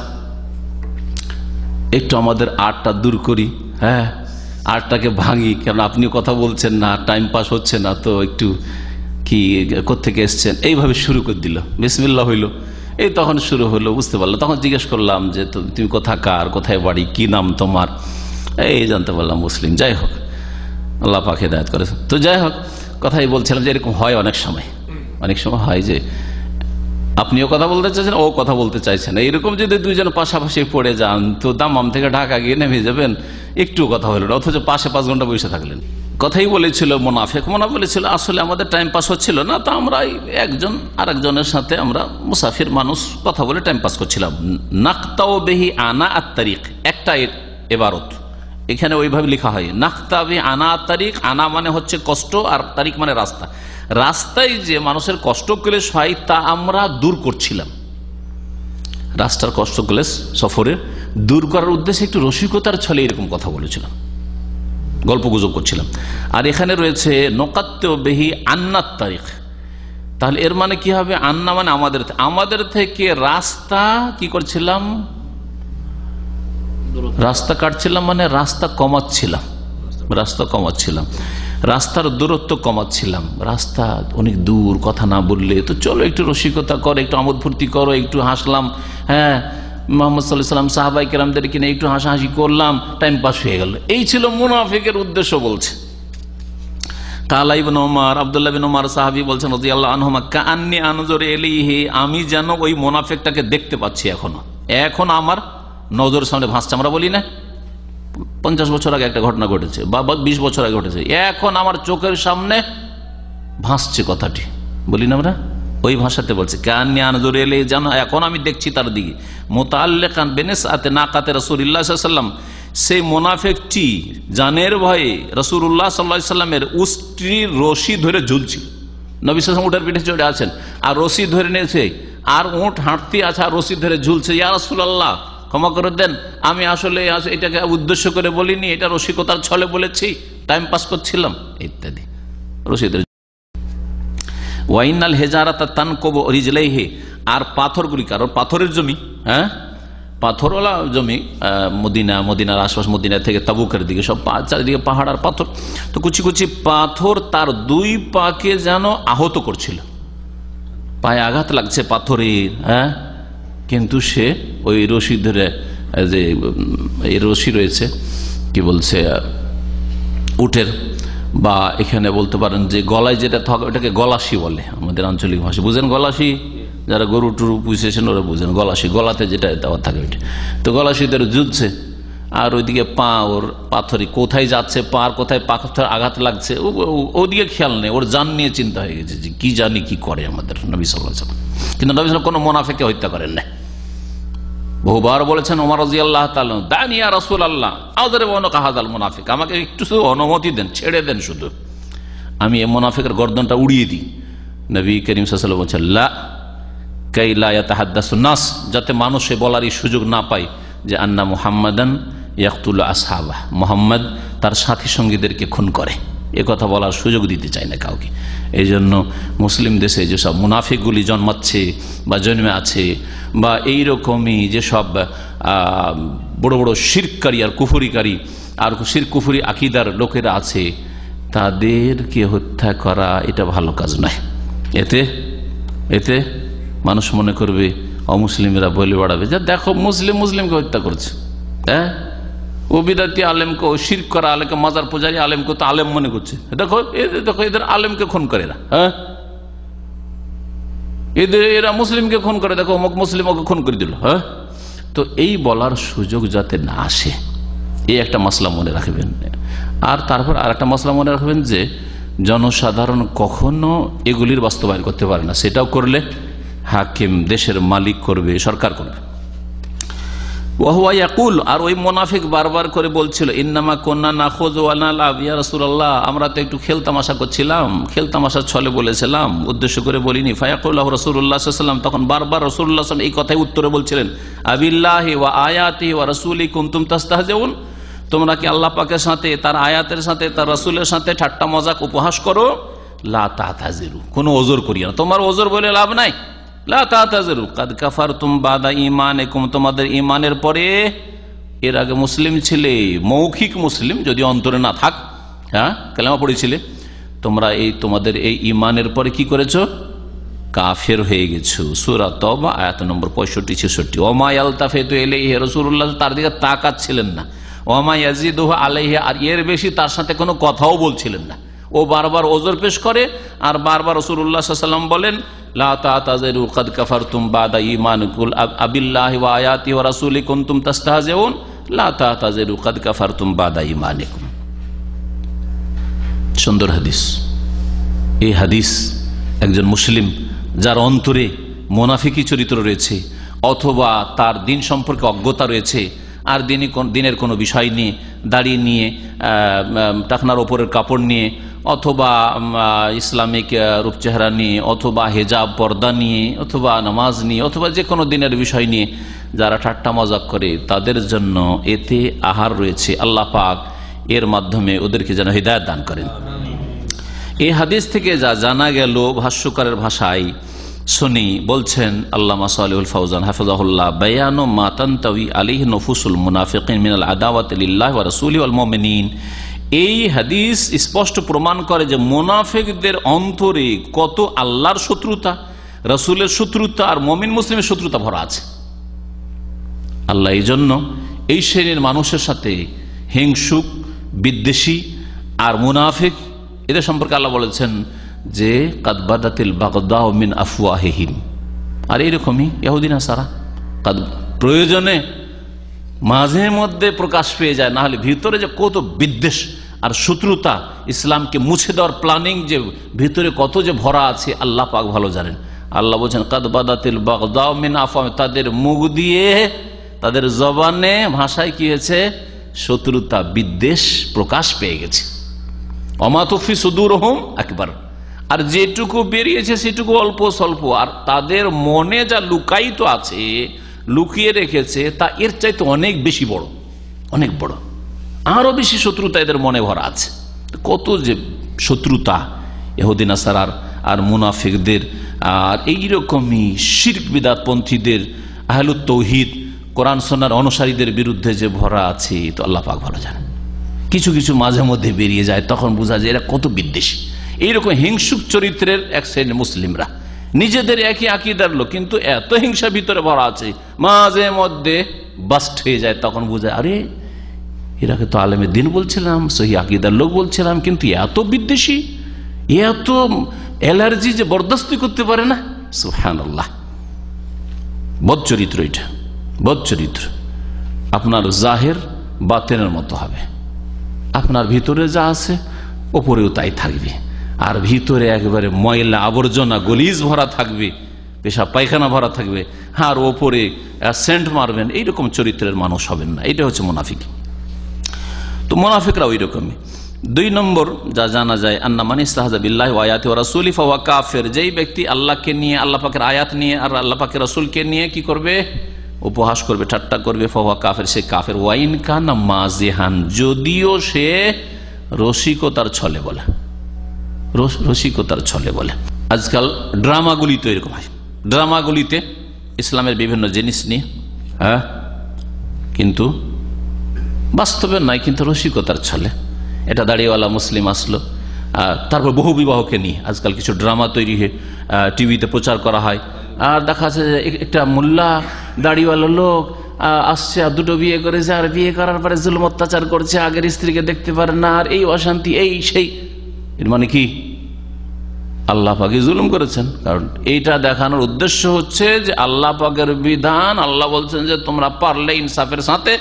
একটু আমাদের আটটা দূর করি, হ্যাঁ, আরটাকে ভাঙি, কেন আপনি কথা বলছেন না, টাইম পাস হচ্ছে না, তো একটু কি কোত্থেকে এসছেন, এইভাবে শুরু করে দিল। বিসমিল্লাহ হইল, এই তখন শুরু হলো, বুঝতে পারলো। তখন জিজ্ঞেস করলাম যে তুমি কোথাকার, কোথায় বাড়ি, কি নাম তোমার? এই জানতে পারলাম মুসলিম। যাই হোক, আল্লাহ পাক হিদায়াত করেছে। তো যাই হোক, কথাই বলছিলাম যে এরকম হয় অনেক সময় হয় যে আপনিও কথা বলতে চাইছেন, ও কথা বলতে চাইছেন, এইরকম যদি দুইজন পাশাপাশি পড়ে যান তো দামাম থেকে ঢাকা গিয়ে নেমে যাবেন, একটু কথা হলো না, অথচ পাশে 5 ঘন্টা বসে থাকলেন। কথাই বলেছিল মুনাফিক, বলেছিল আসলে আমাদের টাইম পাস হচ্ছিল না, তো আমরা একজন আরেকজনের সাথে আমরা মুসাফির মানুষ কথা বলে টাইম পাস করছিলাম। নাক্তাও বেহি আনা আত-তারিক, একটা ইবারত এখানে ওইভাবে লেখা হয়, নাক্তাবি আনা তারিক। আনা মানে হচ্ছে কষ্ট, আর তারিক মানে রাস্তা। রাস্তায় যে মানুষের কষ্ট ক্লেশ হয় তা আমরা দূর করছিলাম। রাস্তার কষ্ট ক্লেশ সফরে দূর করার উদ্দেশ্যে একটু রসিকতার ছলে এরকম কথা বলেছিলাম, গল্প গুজব করছিলাম। আর এখানে রয়েছে নোকাত্তেও বেহি আন্নাত তারিখ, তাহলে এর মানে কি হবে? আন্না মানে আমাদের থেকে রাস্তা কি করছিলাম? রাস্তা কাটছিলাম, মানে রাস্তা কমাচ্ছিলাম, রাস্তার দূরত্ব কমাচ্ছিলাম। রাস্তা অনেক দূর, কথা না বললে তো চলো একটু রসিকতা করো, একটু আমোদ ফুর্তি করো, একটু হাসলাম, হ্যাঁ মুহাম্মদ সাল্লাল্লাহু আলাইহি ওয়াসাল্লাম সাহাবায়ে কেরামদের কিনে একটু হাসাহাসি করলাম, টাইম পাস হয়ে গেল। এই ছিল মুনাফিকের উদ্দেশ্য। বলছে কালা ইবনে ওমর, আব্দুল্লাহ বিন ওমর সাহাবী বলছেন রাদিয়াল্লাহু আনহুমা, কাআন্নী আনজুরু ইলাইহি, আমি যেন ওই মুনাফিকটাকে দেখতে পাচ্ছি, এখন আমার নজর সামনে ভাসছে। আমরা বলি না 50 বছর আগে একটা ঘটনা ঘটেছে বা 20 বছর আগে ঘটেছে, এখন আমার চোখের সামনে ভাসছে কথাটি, বলি না আমরা? ওই ভাষাতে বলছে কাআন্নী আনজুরু ইলাইহি, যেন এখন আমি দেখছি তার দিকে। মুতাআল্লিকান বিনিসআতি নাকাতি রাসূলিল্লাহ সাল্লাল্লাহু আলাইহি ওয়াসাল্লাম, সেই মুনাফিকটি জানের ভয়ে রাসূলুল্লাহ সাল্লাল্লাহু আলাইহি ওয়াসাল্লামের উষ্ট্রির রশি ধরে ঝুলছিল। নবী সাল্লাল্লাহু আলাইহি ওয়াসাল্লাম উটের পিঠে চড়ে আছেন আর রশি ধরে নিয়েছে, আর উট হাঁটতে আছে আর রশি ধরে ঝুলছে। ইয়া রাসূলুল্লাহ, ক্ষমা করে দেন, আমি আসলে এটাকে উদ্দেশ্য করে বলিনি, এটা রসিকতার ছলে বলেছি, টাইম পাস করছিলাম ইত্যাদি। রশিদের ওয়াইনাল হেজারাতা তানকুবু রিজলাইহি, আর পাথরগুলি, কারণ পাথরের জমি, হ্যাঁ পাথরওয়ালা জমি, মদিনার আশপাশ, মদিনা থেকে তাবুকের দিকে সব চারিদিকে পাহাড় আর পাথর, তো কুচি কুচি পাথর তার 2 পাকে যেন আহত করছিল, পায়ে আঘাত লাগছে পাথরের, হ্যাঁ, কিন্তু সে ওই রশি ধরে, যে এই রশি রয়েছে কি বলছে উটের, বা এখানে বলতে পারেন যে গলায় যেটা থাকে ওটাকে গলাশি বলে আমাদের আঞ্চলিক ভাষা, বুঝেন? গলাশি, যারা গরু টুরু পুষেছেন ওরা বুঝেন, গলাশি, গলাতে যেটা দেওয়া থাকে ওইটা, তো গলাশি ধরে ঝুলছে, আর ওইদিকে পা ওর পাথরে, কোথায় যাচ্ছে পা আর কোথায় পাথর আঘাত লাগছে ওদিকে খেয়াল নেই, ওর জান নিয়ে চিন্তা হয়ে গেছে যে কি জানি কি করে আমাদের নবী সাল্লাল্লাহু আলাইহি ওয়াসাল্লাম। কিন্তু নবী সাল্লাল্লাহু আলাইহি ওয়াসাল্লাম কোনো মুনাফিককে হত্যা করেন না। বহুবার বলেছেন ওমর রাদিয়াল্লাহু তাআলা, দানি ইয়া রাসূলুল্লাহ আযরিব উনকা হাযাল মুনাফিক, আমাকে একটু শুধু অনুমতি দেন, ছেড়ে দেন, শুধু আমি এই মুনাফিকের গর্দনটা উড়িয়ে দিই। নবী করিম সাল্লাল্লাহু আলাইহি ওয়াসাল্লাম বলেছেন, লা কাই লা ইয়াতাহাদ্দাসুন নাস, যাতে মানুষে বলারই সুযোগ না পায় যে আন্না মুহাম্মাদান ইয়াকতুলু আসহাবাহ, মুহাম্মদ তার সাথী সঙ্গীদেরকে খুন করে, এ কথা বলার সুযোগ দিতে চায় না কাউকে। এই জন্য মুসলিম দেশে যেসব মুনাফিকগুলি জন্মাচ্ছে বা জন্মে আছে, বা এইরকমই যেসব বড় বড় শিরকারী আর কুফরিকারী আর শির কুফরি আকিদার লোকেরা আছে, তাদেরকে হত্যা করা এটা ভালো কাজ নয়। এতে মানুষ মনে করবে, অমুসলিমরা বলে বাড়াবে যে দেখো মুসলিমকে হত্যা করছে, হ্যাঁ, ও বিদাতি আলেমকে, ও শিরক করা আলেমকে, মাজার পূজারী আলেমকে তো আলেম মনে করছে, দেখো এদের আলেমকে খুন করে, হ্যাঁ, এরা মুসলিমকে খুন করে, দেখো অমুক মুসলিম ওকে খুন করে দিল, হ্যাঁ। তো এই বলার সুযোগ যাতে না আসে, এই একটা মাসলা মনে রাখবেন। আর তারপর আর একটা মাসলা মনে রাখবেন যে জনসাধারণ কখনো এগুলির বাস্তবায়ন করতে পারে না, সেটাও করলে হাকিম, দেশের মালিক করবে, সরকার করবে। আর ওই মুনাফিক বারবার করে বলছিল, ইন্নামা কুন্না নাখুযু ওয়া নালআব ইয়া রাসূলুল্লাহ, আমরা তো একটু খেলতামাশা করছিলাম, খেলতামাশার ছলে বলেছিলাম, উদ্দেশ্য করে বলিনি। ফায়াকুলু রাসূলুল্লাহ সাল্লাল্লাহু আলাইহি ওয়াসাল্লাম, তখন বারবার রাসূলুল্লাহ সাল্লাল্লাহু আলাইহি ওয়াসাল্লাম এই কথাই উত্তরে বলছিলেন, আবিল্লাহি ওয়া আয়াতিহি ওয়া রাসূলিহি কুনতুম তাস্তাহজিউন, তোমরা কি আল্লাহ পাকের সাথে, তার আয়াতের সাথে, তার রাসূলের সাথে ঠাট্টা মজাক উপহাস করো? লা তাতাজিরু, কোনো ওজর করিও না, তোমার ওজর বলে লাভ নাই। লা তাতাজিরু কাদ কাফারতুম বাদা ঈমানিকুম, তোমাদের ঈমানের পরে এর আগে মুসলিম ছিলে, মৌখিক মুসলিম, যদি অন্তরে না থাক, হ্যাঁ কালেমা পড়েছিলে, তোমরা এই তোমাদের এই ইমানের পরে কি করেছো? কাফের হয়ে গেছো। সূরা তওবা আয়াত নম্বর 65-66। ওমা ইয়ালতাফিতু ইলাইহি, রাসূলুল্লাহ তার দিকে তাকাচ্ছিলেন না। ওমা ইয়াজিদুহু আলাইহি, আর এর বেশি তার সাথে কোনো কথাও বলছিলেন না। ও বারবার ওজর পেশ করে আর বারবার রাসূলুল্লাহ সাল্লাল্লাহু আলাইহি ওয়াসাল্লাম বলেন, লা তাতাযিরু কাদ কাফারতুম বাদা ঈমানিকুম আবিল্লাহি ওয়া আয়াতিহি ওয়া রাসূলিহি কুনতুম তাস্তাহজিউন, লা তাতাযিরু কাদ কাফারতুম বাদা ঈমানিকুম। সুন্দর হাদিস। এই হাদিস একজন মুসলিম যার অন্তরে মুনাফিকি চরিত্র রয়েছে, অথবা তার দিন সম্পর্কে অজ্ঞতা রয়েছে, আর দিনের কোনো বিষয় নিয়ে, দাড়ি নিয়ে, টাকনার ওপরের কাপড় নিয়ে, অথবা ইসলামিক রূপচেহারা নিয়ে, অথবা হেজাব পর্দা নিয়ে, অথবা নামাজ নিয়ে, অথবা যে কোনো দিনের বিষয় নিয়ে যারা ঠাট্টা মজাক করে, তাদের জন্য এতে আহার রয়েছে। আল্লাহ পাক এর মাধ্যমে ওদেরকে যেন হিদায়াত দান করেন। এই হাদিস থেকে যা জানা গেল, ভাষ্যকারের ভাষায় শুনি, বলছেন আল্লামা সালেহুল ফাউজান হাফিজাহুল্লাহ, বায়ানু মা তানতাওয়ি আলাইহি নুফুসুল মুনাফিকিন মিনাল আদাওয়াতি লিল্লাহি ওয়া রাসূলিহি ওয়াল মুমিনিন। এই হাদিস স্পষ্ট প্রমাণ করে যে মুনাফিকদের অন্তরে কত আল্লাহর শত্রুতা, রাসূলের শত্রুতা আর মুমিন মুসলিমের শত্রুতা ভরা আছে। আল্লাহ এই জন্য এই শ্রেণীর মানুষের সাথে হিংসুক, বিদ্বেষী আর মুনাফিক, এদের সম্পর্কে আল্লাহ বলেছেন যে কাদ বাদাতিল বাগদাউ মিন আফওয়াহিহিম। আর এইরকমই ইহুদি নাসারা প্রয়োজনে মাঝে মধ্যে প্রকাশ পেয়ে যায়, না হলে ভিতরে যে কত বিদ্বেষ আর শত্রুতা, ইসলামকে মুছে দেওয়ার প্ল্যানিং যে ভিতরে কত যে ভরা আছে আল্লাহ পাক ভালো জানেন। আল্লাহ বলছেন কাদ বাদাতিল বাগদাউ মিন আফওয়াহিহিম, তাদের মুখ দিয়ে, তাদের জবানে, ভাষায় কি হয়েছে? শত্রুতা, বিদ্বেষ প্রকাশ পেয়ে গেছে। ওমা তুখফি সুদুরহুম আকবার, আর যেটুকু বেরিয়েছে সেটুকু অল্প স্বল্প, আর তাদের মনে যা লুকায়িত আছে, লুকিয়ে রেখেছে, তা এর চাইতে অনেক বেশি বড়, অনেক বড়, আরো বেশি শত্রুতা এদের মনে ভরা আছে। কত যে শত্রুতা ইহুদি নাসারার আর মুনাফিকদের, আর এইরকমই শিরক বিদআত পন্থীদের, আহলুত তাওহীদ কোরআন সুন্নাহর অনুসারীদের বিরুদ্ধে যে ভরা আছে, তো আল্লাহ পাক ভালো জানেন। কিছু কিছু মাঝে মধ্যে বেরিয়ে যায়, তখন বোঝা যায় এরা কত বিদ্বেষী। এইরকম হিংসুক চরিত্রের এক শ্রেণীর মুসলিমরা, নিজেদের একই আকীদার লোক, কিন্তু এত হিংসা ভিতরে ভরা আছে, মাঝে মধ্যে বাস্ট হয়ে যায়, তখন বোঝায় আরে এরাকে তো আলেমে দিন বলছিলাম, সহি আকীদার লোক বলছিলাম, কিন্তু এত বিদ্বেষী, এত অ্যালার্জি যে বরদাস্ত করতে পারে না। সুবহানাল্লাহ, বদ চরিত্র এটা, বদ চরিত্র। আপনার জাহের বাতেনের মতো হবে, আপনার ভিতরে যা আছে ওপরেও তাই থাকবে, আর ভিতরে একেবারে ময়লা আবর্জনা গলিজ ভরা থাকবে, পেশাব পায়খানা ভরা থাকবে, আর ওপরে সেন্ট মারবেন। এইরকম চরিত্রের মানুষ হবেন না, এটা হচ্ছে মুনাফিক। তো মুনাফিকরা ওই রকমই। 2 নম্বর যা জানা যায়, আন্না মান ইস্তাহজা বিল্লাহি ওয়া আয়াতিহি ওয়া রাসূলিহি ফাহুয়া কাফির। যেই ব্যক্তি আল্লাহকে নিয়ে, আল্লাহ পাকের আয়াত নিয়ে আর আল্লাহ পাকের রাসূলকে নিয়ে কি করবে? উপহাস করবে, ঠাট্টা করবে, ফাহুয়া কাফির, সে কাফের। ওয়াইন কানা মাজিহান, যদিও সে রসিকতার ছলে বলে, রসিকতার ছলে বলে। আজকাল ড্রামাগুলিতে এরকম হয়, ড্রামাগুলিতে ইসলামের বিভিন্ন জিনিস নিয়ে, হ্যাঁ, কিন্তু বাস্তবে নাই, কিন্তু রসিকতার ছলে। এটা দাড়িওয়ালা মুসলিম আসলো, তারপর বহু বিবাহকে নিয়ে আজকাল কিছু ড্রামা তৈরি হয়ে টিভিতে প্রচার করা হয়। আর দেখা যাচ্ছে যে একটা মোল্লা দাড়িওয়ালা লোক আসছে, আর 2টো বিয়ে করেছে, আর বিয়ে করার পরে জুলুম অত্যাচার করছে, আগের স্ত্রীকে দেখতে পারে না, আর এই অশান্তি, এই সেই। এর মানে কি? আল্লাহ পাকে জুলুম করেছেন। কারণ এইটা দেখানোর উদ্দেশ্য হচ্ছে যে আল্লাহ পাকের বিধান, আল্লাহ বলছেন যে তোমরা পারলে ইনসাফের সাথে,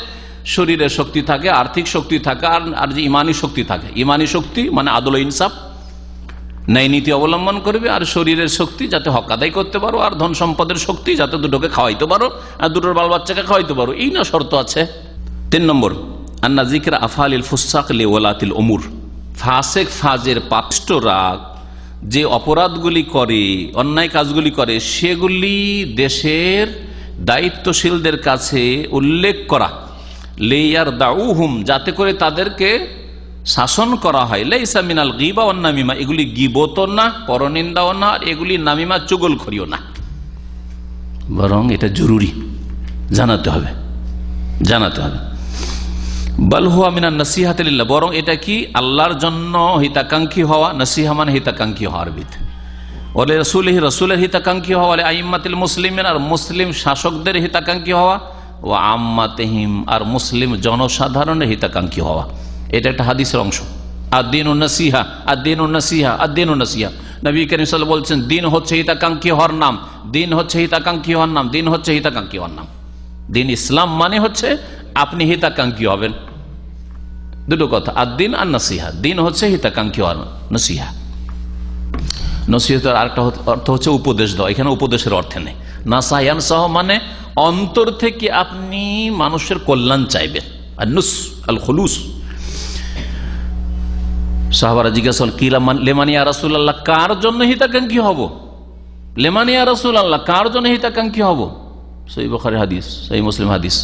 শরীরের শক্তি থাকে, আর্থিক শক্তি থাকে, আর যে ইমানি শক্তি থাকে, ইমানি শক্তি মানে আদল ইনসাফ, ন্যায় নীতি অবলম্বন করবে, আর শরীরের শক্তি যাতে হক আদায় করতে পারো, আর ধন সম্পদের শক্তি যাতে দুটোকে খাওয়াইতে পারো, আর দুটোর বাল বাচ্চাকে খাওয়াইতে পারো, এই না শর্ত আছে। 3 নম্বর, আন্না যিকরা আফআলিল ফুসাক লিওয়ালাতিল উমুর, ফাসেক ফাজের পাপিষ্ঠরা যে অপরাধগুলি করে, অন্যায় কাজগুলি করে, সেগুলি দেশের দায়িত্বশীলদের কাছে উল্লেখ করা, লেয়ার দাউহুম, যাতে করে তাদেরকে শাসন করা হয়। লাইসা মিনাল গীবা ওয়ান নামিমা, এগুলি গীবতও না, পরনিন্দাও না, আর এগুলি নামিমা চুগলখড়িও না, বরং এটা জরুরি, জানাতে হবে, জানাতে হবে। বাল হুয়া মিনান নাসিহাতি লিল্লাহ, বরং এটা কি আল্লাহর জন্য হিতাকাঙ্ক্ষী হওয়া। নাসিহা মানে হিতাকাঙ্ক্ষী হওয়ার বিধ। ওয়ালি রাসূলিহি, রাসূলের হিতাকাঙ্ক্ষী হওয়া। ওয়ালি আইম্মাতিল মুসলিমিন, আর মুসলিম শাসকদের হিতাকাঙ্ক্ষী হওয়া। ওয়া আম্মাতিহিম, আর মুসলিম জনসাধারণের হিতাকাঙ্ক্ষী হওয়া। এটা একটা হাদিসের অংশ। আদ-দীনুন নাসিহা, আদ-দীনুন নাসিহা, আদ-দীনুন নাসিহা। নবী করিম সাল্লাল্লাহু আলাইহি ওয়াসাল্লাম বলছেন, দিন হচ্ছে হিতাকাঙ্ক্ষী হওয়ার নাম, দিন হচ্ছে হিতাকাঙ্ক্ষী হওয়ার নাম, দিন হচ্ছে হিতাকাঙ্ক্ষী হওয়ার নাম। দিন ইসলাম মানে হচ্ছে আপনি হিতাকাঙ্ক্ষী হবেন। দুটো কথা, আদ-দীন আর নাসিহা। দিন হচ্ছে হিতাকাঙ্ক্ষী হওয়ার, নাসিহা, নসিহতের আরেকটা অর্থ হচ্ছে উপদেশ দেওয়া। এখানে উপদেশের অর্থে নেই। নাসাহ ইয়ানসাহ মানে অন্তর থেকে আপনি মানুষের কল্যাণ চাইবেন। আর নুস আল খুলুস। সাহাবারা জিজ্ঞাসা কি লেমানিয়া রাসূলুল্লাহ, কার জন্য হিতাকাঙ্ক্ষী হব? লেমানিয়া রাসূলুল্লাহ, কার জন্য হিতাকাঙ্ক্ষী হব? সহিহ বুখারী হাদিস, সহিহ মুসলিম হাদিস।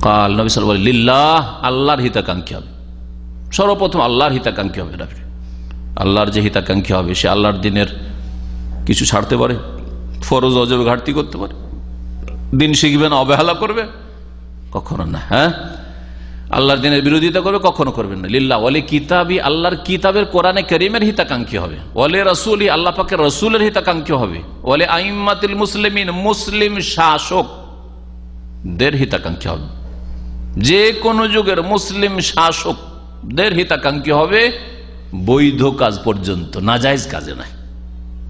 কাল নবী সাল্লাল্লাহু আলাইহি ওয়াসাল্লাম, লিল্লাহ, আল্লাহর হিতাকাঙ্ক্ষী হবে। সর্বপ্রথম আল্লাহর হিতাকাঙ্ক্ষী হবে। আল্লাহর যে হিতাকাঙ্ক্ষী হবে সে আল্লাহর দিনের কিছু ছাড়তে পারে, ফরজ অজব ঘাটতি করতে পারে, দিন শিখবে না, অবহেলা করবে? কখনো না। হ্যাঁ, আল্লাহর দিনের বিরোধিতা করবে? কখনো করবেন না। লিল্লাহ ওয়ালি কিতাবি, আল্লাহর কিতাবের কোরআনে কারীমের হিতাকাঙ্ক্ষী হবে। ওয়ালি রাসূলি, আল্লাহ পাকের রাসূলের হিতাকাঙ্ক্ষী হবে। ওয়ালি আইম্মাতিল মুসলিমিন, মুসলিম শাসকদের হিতাকাঙ্ক্ষী হবে। যে কোন যুগের মুসলিম শাসকদের হিতাকাঙ্ক্ষী হবে, বৈধ কাজ পর্যন্ত, নাজায়েজ কাজে নাই।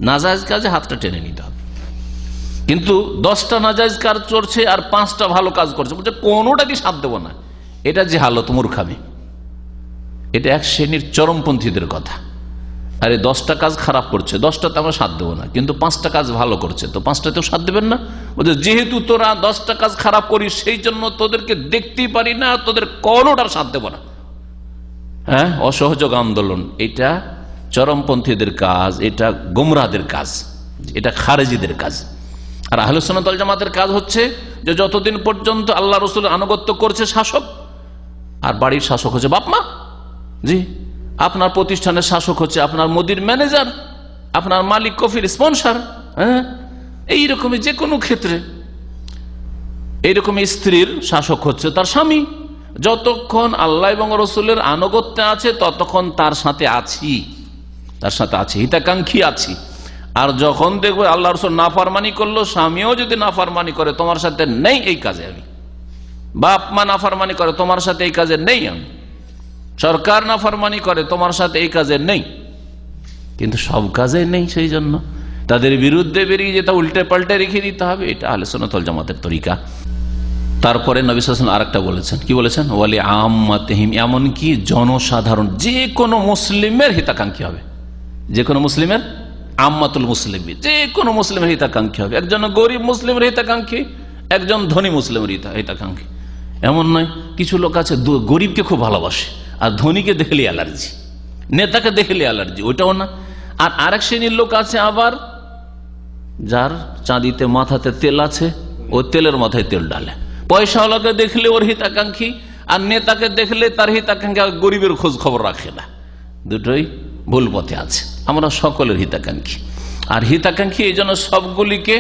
নাজায়েজ কাজে হাতটা টেনে নিতে হবে। কিন্তু 10টা নাজায়েজ কাজ চলছে আর 5টা ভালো কাজ করছে, বলছে কোনোটাকে সাথ দেবো না। এটা যে হালত, মূর্খামি। এটা এক শ্রেণীর চরমপন্থীদের কথা। আরে 10টা কাজ খারাপ করছে, 10টাতে আমরা সাথ দেবো না, কিন্তু 5টা কাজ ভালো করছে, তো 5টাতেও সাথ দেবেন না? বলছে যেহেতু তোরা 10টা কাজ খারাপ করিস, সেই জন্য তোদেরকে দেখতেই পারি না, তোদের কোনোটার সাথ দেবো না। হ্যাঁ, অসহযোগ আন্দোলন, এটা চরমপন্থীদের কাজ, এটা গোমরাহদের কাজ, এটা খারেজিদের কাজ। আর আহলে সুন্নাত ওয়াল জামাতের কাজ হচ্ছে যে যতদিন পর্যন্ত আল্লাহ রাসূলের আনুগত্য করছে শাসক, আর বাড়ির শাসক হচ্ছে বাপ মা, জি, আপনার প্রতিষ্ঠানের শাসক হচ্ছে আপনার মুদির ম্যানেজার, আপনার মালিক কফির স্পন্সর, হ্যাঁ, এইরকমই যে কোনো ক্ষেত্রে এইরকম স্ত্রীর শাসক হচ্ছে তার স্বামী। যতক্ষণ আল্লাহ এবং রাসূলের আনুগত্যে আছে ততক্ষণ তার সাথে আছি, তার সাথে আছি, হিতাকাঙ্ক্ষী আছি। আর যখন দেখবো আল্লাহ রাসূল নাফরমানি করলো, স্বামীও যদি নাফরমানি করে, তোমার সাথে নেই এই কাজে আমি, বাপ মা নাফরমানি করে, তোমার সাথে এই কাজে নেই আমি, সরকার নাফরমানি করে, তোমার সাথে এই কাজে নেই। কিন্তু সব কাজে নেই, সেই জন্য তাদের বিরুদ্ধে বেরিয়ে যেটা উল্টে পাল্টে রেখে দিতে হবে। এটা আহলে সুন্নাত ওয়াল জামাতের তরিকা। তারপরে নবী সাল্লাল্লাহু আলাইহি ওয়াসাল্লাম আরেকটা বলেছেন, কি বলেছেন? ওয়ালি আম্মাতিহিম, এমনকি জনসাধারণ, যে কোনো মুসলিমের হিতাকাঙ্ক্ষী হবে। যে কোনো মুসলিমের, আম্মাতুল মুসলিমিন, যে কোনো মুসলিমের হিতাকাঙ্ক্ষী হবে। একজন গরিব মুসলিমের হিতাকাঙ্ক্ষী, একজন ধনী মুসলিমের হিতাকাঙ্ক্ষী। এমন নয়, কিছু লোক আছে গরিবকে খুব ভালোবাসে আর ধনীকে দেখলে অ্যালার্জি, নেতাকে দেখলে অ্যালার্জি, ওইটাও না। আর আরেক শ্রেণীর লোক আছে আবার, যার চাঁদিতে মাথাতে তেল আছে, ও তেলের মাথায় তেল ডালে। পয়সাওয়ালাকে দেখলে ওর হিতাকাঙ্ক্ষী, আর নেতাকে দেখলে তার হিতাকাঙ্ক্ষী, গরিবের খোঁজ খবর রাখে না। দুটোই ভুল পথে আছে। আমরা সকলের হিতাকাঙ্ক্ষী। আর হিতাকাঙ্ক্ষী এই জন্য সবগুলিকে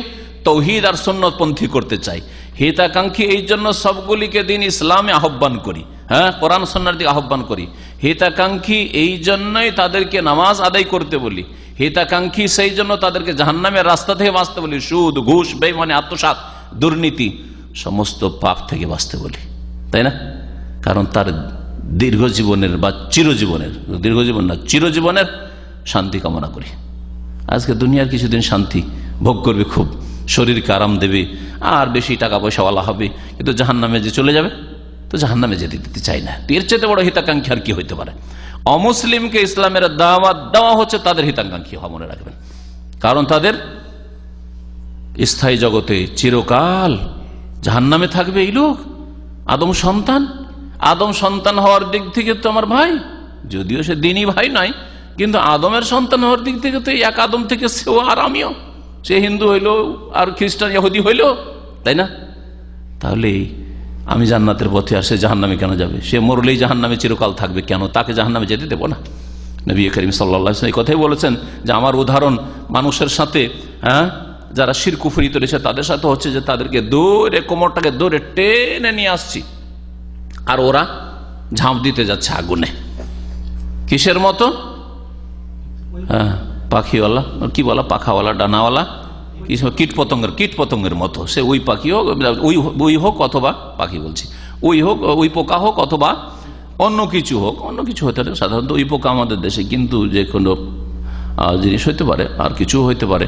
তৌহিদ আর সুন্নতপন্থী করতে চাই। হিতাকাঙ্ক্ষী এই জন্য সবগুলিকে দিন ইসলামে আহ্বান করি, হ্যাঁ, কোরআন সুন্নাহর দিকে আহ্বান করি। হিতাকাঙ্ক্ষী এই জন্যই তাদেরকে নামাজ আদায় করতে বলি। হিতাকাঙ্ক্ষী সেই জন্য তাদেরকে জাহান্নামের রাস্তা থেকে বাঁচতে বলি, সুদ, ঘুষ, বেঈমানি, আত্মসাৎ, দুর্নীতি, সমস্ত পাপ থেকে বাঁচতে বলি, তাই না? কারণ তার দীর্ঘ জীবনের বা চিরজীবনের, দীর্ঘ জীবন না, চিরজীবনের শান্তি কামনা করি। আজকে দুনিয়ার কিছুদিন শান্তি ভোগ করবে, খুব শরীরকে আরাম দেবে, আর বেশি টাকা পয়সাওয়ালা হবে, কিন্তু জাহান্নামে যে চলে যাবে, তো জাহান্নামে যেতে দিতে চাই না। এর চেয়ে বড় হিতাকাঙ্ক্ষী আর কি হইতে পারে? অমুসলিমকে ইসলামের দাওয়াত দেওয়া হচ্ছে তাদের হিতাকাঙ্ক্ষী হওয়া, মনে রাখবেন। কারণ তাদের স্থায়ী জগতে চিরকাল জাহান্নামে থাকবে এই লোক। আদম সন্তান, আদম সন্তান হওয়ার দিক থেকে তো আমার ভাই, যদিও সে দিনই ভাই নাই, কিন্তু আদমের সন্তান হওয়ার দিক থেকে তো এক আদম থেকে সেও আর আমিও, সে হিন্দু হইল আর খ্রিস্টান ইহুদি হইল, তাই না? তাহলে আমি জান্নাতের পথে আর সে জাহান্নামে কেন যাবে? সে মরলেই জাহান্নামে চিরকাল থাকবে, কেন? তাকে জাহান্নামে যেতে দেব না। নবী করিম সাল্লাল্লাহু আলাইহি ওয়াসাল্লাম এই কথাই বলেছেন যে আমার উদাহরণ মানুষের সাথে, হ্যাঁ, যারা শিরক কুফরি করেছে তাদের সাথে হচ্ছে যে তাদেরকে দৌড়ে, কোমরটাকে দৌড়ে টেনে নিয়ে আসছি, আর ওরা ঝাঁপ দিতে যাচ্ছে আগুনে। কিসের মতো? হ্যাঁ, পাখিওয়ালা, কি বলা, পাখাওয়ালা, ডানাওয়ালা, কীট পতঙ্গের মতো। সে ওই পাখি হোক, ওই হোক অথবা পাখি বলছি, ওই হোক, ওই পোকা হোক অথবা অন্য কিছু হোক, অন্য কিছু হতে পারে। সাধারণত ওই পোকা আমাদের দেশে, কিন্তু যে কোনো জিনিস হইতে পারে, আর কিছু হইতে পারে,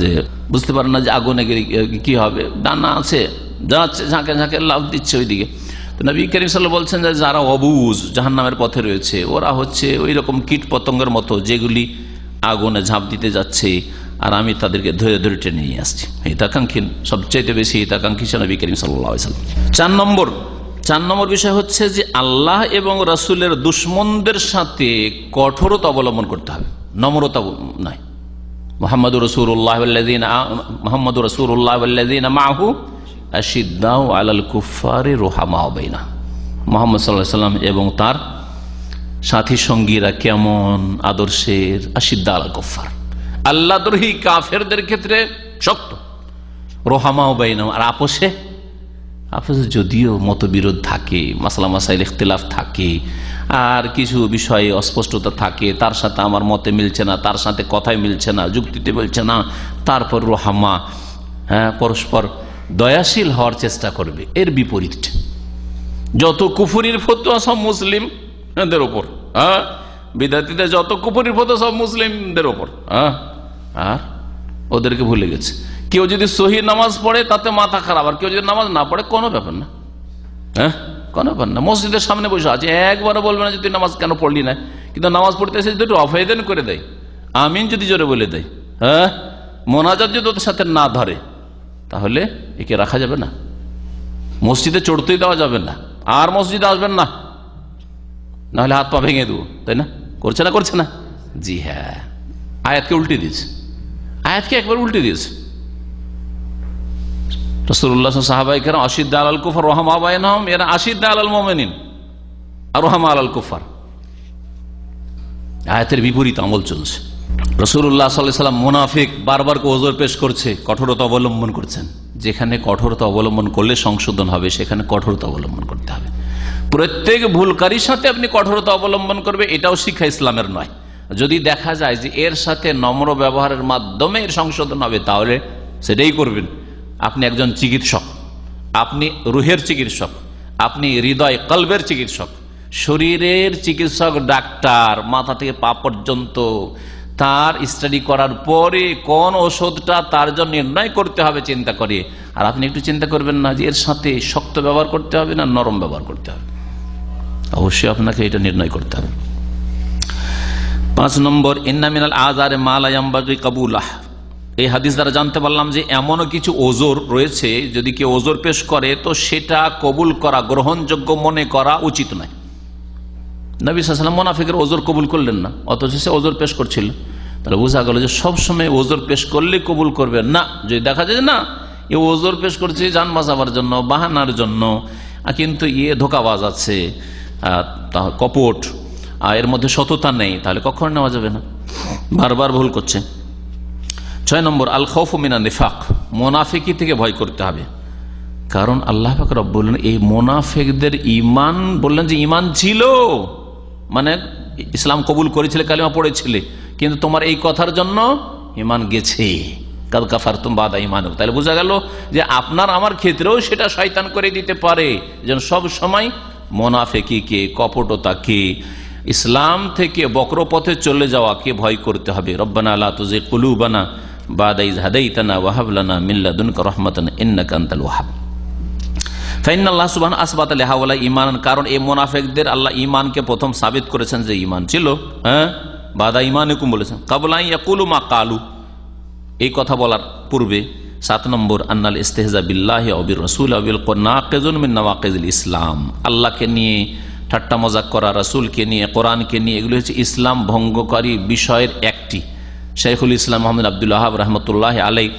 যে বুঝতে পারে না যে আগুনে কি হবে, ডানা আছে, যাচ্ছে ঝাঁকে ঝাঁকে লাভ দিচ্ছে ওইদিকে। তো নবী করিম সাল্লাল্লাহু আলাইহি ওয়াসাল্লাম বলছেন যে যারা অবুজ, জাহান্নামের পথে রয়েছে, ওরা হচ্ছে ওই রকম কীট পতঙ্গের মতো যেগুলি আগুনে ঝাঁপ দিতে যাচ্ছে, আর আমি তাদেরকে ধরে ধরে টেনে নিয়ে আসছি। হিতাকাঙ্ক্ষী, সবচেয়ে বেশি হিতাকাঙ্ক্ষী নবী করিম সাল্লাল্লাহু আলাইহি ওয়াসাল্লাম। 4 নম্বর বিষয় হচ্ছে যে আল্লাহ এবং রাসূলের দুশমনদের সাথে কঠোরতা অবলম্বন করতে হবে, নম্রতা নয়। মুহাম্মাদুর রাসূলুল্লাহ ওয়াল্লাযীনা মাআহু আশিদ্দাউ আলাল কুফফারি রুহামাউ বাইনাহুম। মুহাম্মদ সাল্লাল্লাহু আলাইহি ওয়াসাল্লাম এবং তার সাথী সঙ্গীরা কেমন আদর্শের? আশিদ্দা আলাল কুফফার, আল্লাহদ্রোহী কাফেরদের ক্ষেত্রে শক্ত, রুহামাউ বাইনাহুম, আর আপোষে যদিও মতবিরোধ থাকে, মাসলা মাসাইল ইখতিলাফ থাকে, আর কিছু বিষয়ে অস্পষ্টতা থাকে, তার সাথে আমার মতে মিলছে না, তার সাথে কথাই মিলছে না, যুক্তিতে মিলছে না, তারপর রুহামা, পরস্পর দয়াশীল হওয়ার চেষ্টা করবে। এর বিপরীত যত কুফরির ফতোয়া সব মুসলিমদের ওপর, বিদাতীদের যত কুফরির ফতোয়া সব মুসলিমদের ওপর, আর ওদেরকে ভুলে গেছে। কেউ যদি সহি নামাজ পড়ে তাতে মাথা খারাপ, আর কেউ যদি নামাজ না পড়ে কোনো ব্যাপার না, কোনো ব্যাপার না। মসজিদের সামনে বসে আছে, একবারও বলবে না যে তুই নামাজ কেন পড়লি না, কিন্তু নামাজ পড়তে এসে যদি অফায়দান করে দেয়, আমিন যদি জোরে বলে দেয়, মোনাজাত যদি ওদের সাথে না ধরে, তাহলে একে রাখা যাবে না, মসজিদে চড়তেই দেওয়া যাবে না, আর মসজিদে আসবেন না, নাহলে হাত পা ভেঙে দেবো, তাই না? করছে না? জি হ্যাঁ, আয়াতকে উল্টে দিয়েছে, আয়াতকে একবার উল্টে দিয়েছে। রাসূলুল্লাহ সাহাবায়ে কেরাম আশিদ্দা আলাল কুফার রুহামা বাইনাহুম, এরা আশিদ্দা আলাল মুমিনিন আর রুহামা আলাল কুফার। আয়াতের বিপরীত আমল চলছে। রাসূলুল্লাহ সাল্লাল্লাহু আলাইহি ওয়াসাল্লাম মুনাফিক বারবার ওযর পেশ করছে, কঠোরতা অবলম্বন করছেন। যেখানে কঠোরতা অবলম্বন করলে সংশোধন হবে, সেখানে কঠোরতা অবলম্বন করতে হবে। প্রত্যেক ভুলকারীর সাথে আপনি কঠোরতা অবলম্বন করবে, এটাও শিক্ষা ইসলামের নয়। যদি দেখা যায় যে এর সাথে নম্র ব্যবহারের মাধ্যমে এর সংশোধন হবে, তাহলে সেটাই করবেন। আপনি একজন চিকিৎসক, আপনি রুহের চিকিৎসক, আপনি হৃদয় কলবের চিকিৎসক, শরীরের চিকিৎসক, ডাক্তার, মাথা থেকে পা পর্যন্ত তার স্টাডি করার পরে কোন ওষুধটা তার জন্য নির্ণয় করতে হবে চিন্তা করে, আর আপনি একটু চিন্তা করবেন না যে এর সাথে শক্ত ব্যবহার করতে হবে না নরম ব্যবহার করতে হবে। অবশ্যই আপনাকে এটা নির্ণয় করতে হবে। 5 নম্বর, ইন্না মিনাল আযারি মা লা ইয়ানবাগি কাবুলাহ। এই হাদিস দ্বারা জানতে পারলাম যে এমনও কিছু ওজর রয়েছে, যদি কেউ ওজর পেশ করে তো সেটা কবুল করা, গ্রহণযোগ্য মনে করা উচিত নয়। নবী সাল্লাল্লাহু আলাইহি ওয়াসাল্লাম মুনাফিকের ওজর কবুল করলেন না, অথচ সে ওজর পেশ করছিল। তাহলে বোঝা গেল যে সবসময় ওজর পেশ করলে কবুল করবে না। যদি দেখা যায় না এ ওজর পেশ করছে জান বাঁচাবার জন্য, বাহানার জন্য, কিন্তু ধোঁকাবাজ আছে, কপট, এর মধ্যে সততা নেই, তাহলে কখনো নেওয়া যাবে না, বারবার ভুল করছে। 6 নম্বর, আল খাউফু মিনান নিফাক, মুনাফিকি থেকে ভয় করতে হবে। কারণ আল্লাহ পাক রব্বুল বললেন এই মুনাফিকদের ঈমান, বললেন যে ঈমান ছিল, মানে ইসলাম কবুল করেছিলে, কালিমা পড়েছিলে, কিন্তু তোমার এই কথার জন্য ঈমান গেছে, কাদ কাফারতুম বাদা ঈমানিকুম। তাহলে বোঝা গেল যে আপনার আমার ক্ষেত্রেও সেটা শয়তান করে দিতে পারে। যেন সব সময় মুনাফিকিকে, কপটতাকে, ইসলাম থেকে বক্রপথে চলে যাওয়াকে ভয় করতে হবে। রব্বানা লা তুযিগ কুলুবানা বাদা ইয হাদাইতানা ওয়া হাব লানা মিন লাদুনকা রাহমাতান ইন্নাকা আনতাল ওয়াহ্হাব। ফাইনাল্লাহ সুবহানাহু আসবাতা লিহাওয়ালা ঈমানান, কারণ এই মুনাফিকদের আল্লাহ ঈমানকে প্রথম সাবিত করেছেন যে ঈমান ছিল, বাদা ঈমানিকুম বলেছেন, কাবলা আন ইয়াকুলু মা কালু, এই কথা বলার পূর্বে। 7 নম্বর, আন্নাল ইস্তিহজা বিল্লাহি ওয়া বির রাসূল ওয়া বিল কুরআন নাকিজুন মিন নওয়াকিজিল ইসলাম, আল্লাহকে নিয়ে ঠাট্টা মজাক করা, রাসূলকে নিয়ে, কোরআনকে নিয়ে, এগুলো হচ্ছে ইসলাম ভঙ্গকারী বিষয়ের একটি। শাইখুল ইসলাম মুহাম্মদ আব্দুল ওয়াহাব রাহমাতুল্লাহি আলাইহি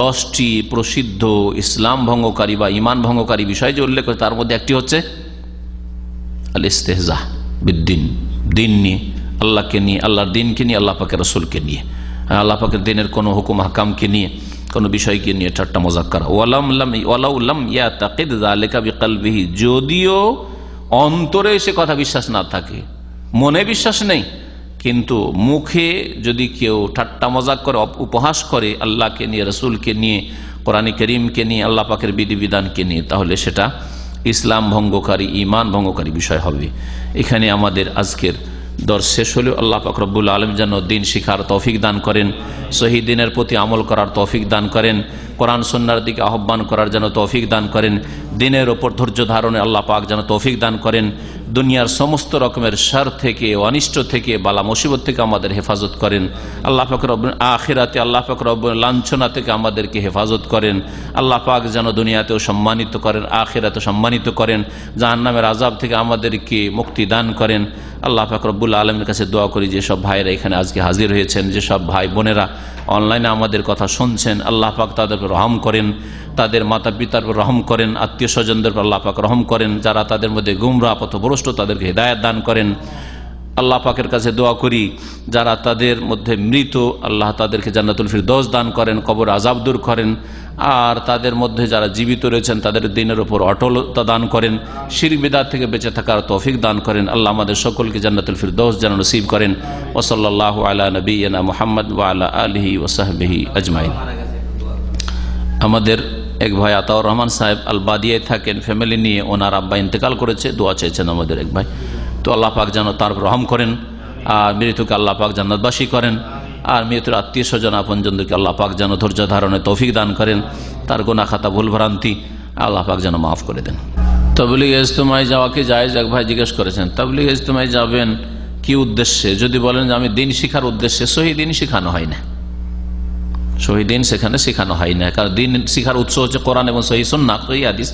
10টি প্রসিদ্ধ ইসলাম ভঙ্গকারী বা ঈমান ভঙ্গকারী বিষয় যে উল্লেখ করে, তার মধ্যে একটি হচ্ছে আল ইস্তিহজা বিদ্দিন, দিন নিয়ে, আল্লাহকে নিয়ে, আল্লাহর দিনকে নিয়ে, আল্লাহ পাকের রাসূলকে নিয়ে, আল্লাহ পাকের দিনের কোনো হুকুম হাকামকে নিয়ে, কোনো বিষয়কে নিয়ে ঠাট্টা মজাক করা। ওয়ালাউ লাম ইয়াতাকিদ যালিকা বিকলবিহি, যদিও অন্তরে সে কথা বিশ্বাস না থাকে, মনে বিশ্বাস নেই, কিন্তু মুখে যদি কেউ ঠাট্টা মজাক করে, উপহাস করে আল্লাহকে নিয়ে, রসুলকে নিয়ে, কোরআন করিমকে নিয়ে, আল্লাহ পাকের বিধিবিধানকে নিয়ে, তাহলে সেটা ইসলাম ভঙ্গকারী, ঈমান ভঙ্গকারী বিষয় হবে। এখানে আমাদের আজকের দর্শ শেষ হলেও আল্লাহ পাক রব্বুল আলামিন যেন দিন শিখার তৌফিক দান করেন, সহি দিনের প্রতি আমল করার তৌফিক দান করেন, কোরআন সুন্নাহর দিকে আহ্বান করার যেন তৌফিক দান করেন, দিনের ওপর ধৈর্য ধারণে আল্লাহ পাক যেন তৌফিক দান করেন, দুনিয়ার সমস্ত রকমের শার থেকে, অনিষ্ট থেকে, বালা মুসিবত থেকে আমাদের হেফাজত করেন। আল্লাহ পাক রব্বুল আখিরাতে আল্লাহ পাক রব্বুল লাঞ্ছনা থেকে আমাদেরকে হেফাজত করেন। আল্লাহ পাক যেন দুনিয়াতেও সম্মানিত করেন, আখিরাতেও সম্মানিত করেন, জাহান্নামের আযাব থেকে আমাদেরকে মুক্তি দান করেন। আল্লাহ পাক রব্বুল আলামিনের কাছে দোয়া করি, যেসব ভাইরা এখানে আজকে হাজির হয়েছেন, যেসব ভাই বোনেরা অনলাইনে আমাদের কথা শুনছেন, আল্লাহ পাক তাদের উপর রহম করেন, তাদের মাতা পিতার উপর রহম করেন, আত্মীয় স্বজনদের উপর আল্লাহ পাক রহম করেন, যারা তাদের মধ্যে গুমরাহ পথভ্রষ্ট তাদেরকে হিদায়াত দান করেন। আল্লাহ পাকের কাছে দোয়া করি, যারা তাদের মধ্যে মৃত, আল্লাহ তাদেরকে জান্নাতুল ফিরদৌস দান করেন, কবর আযাব দূর করেন, আর তাদের মধ্যে যারা জীবিত রয়েছেন তাদের দিনের উপর অটলতা দান করেন, শিরক বিদআত থেকে বেঁচে থাকার তৌফিক দান করেন। আল্লাহ আমাদের সকলকে জান্নাতুল ফিরদৌস যেন নসিব করেন। ওয়া সাল্লাল্লাহু আলা নবিয়িনা মুহাম্মদ ওয়া আলা আলিহি ওয়া সাহবিহি আজমাইন। আমাদের এক ভাই আতাউর রহমান সাহেব আল বাদিয়ায় থাকেন, ফ্যামিলি নিয়ে, ওনার আব্বা ইন্তেকাল করেছে, দোয়া চেয়েছেন আমাদের এক ভাই। তো আল্লাহ পাক যেন তার রহম করেন, আর মৃত্যুকে আল্লাহ পাক জান্নাতবাসী করেন, আর মৃত্যুর আত্মীয় স্বজন আপনজনদেরকে আল্লাহ পাক যেন ধৈর্য ধারণে তৌফিক দান করেন, তার গুনাহ খাতা ভুল ভ্রান্তি আল্লাহ পাক যেন মাফ করে দেন। তাবলীগ ইজতেমায় যাওয়া কি জায়েজ? এক ভাই জিজ্ঞেস করেছেন, তাবলীগ ইজতেমায় যাবেন কি উদ্দেশ্যে? যদি বলেন যে আমি দিন শিখার উদ্দেশ্যে, সহি দিন শিখানো হয় না, সহি দিন সেখানে শেখানো হয় না, কারণ দিন শিখার উৎস হচ্ছে কোরআন এবং সহি সুন্নাহ, সহি হাদিস।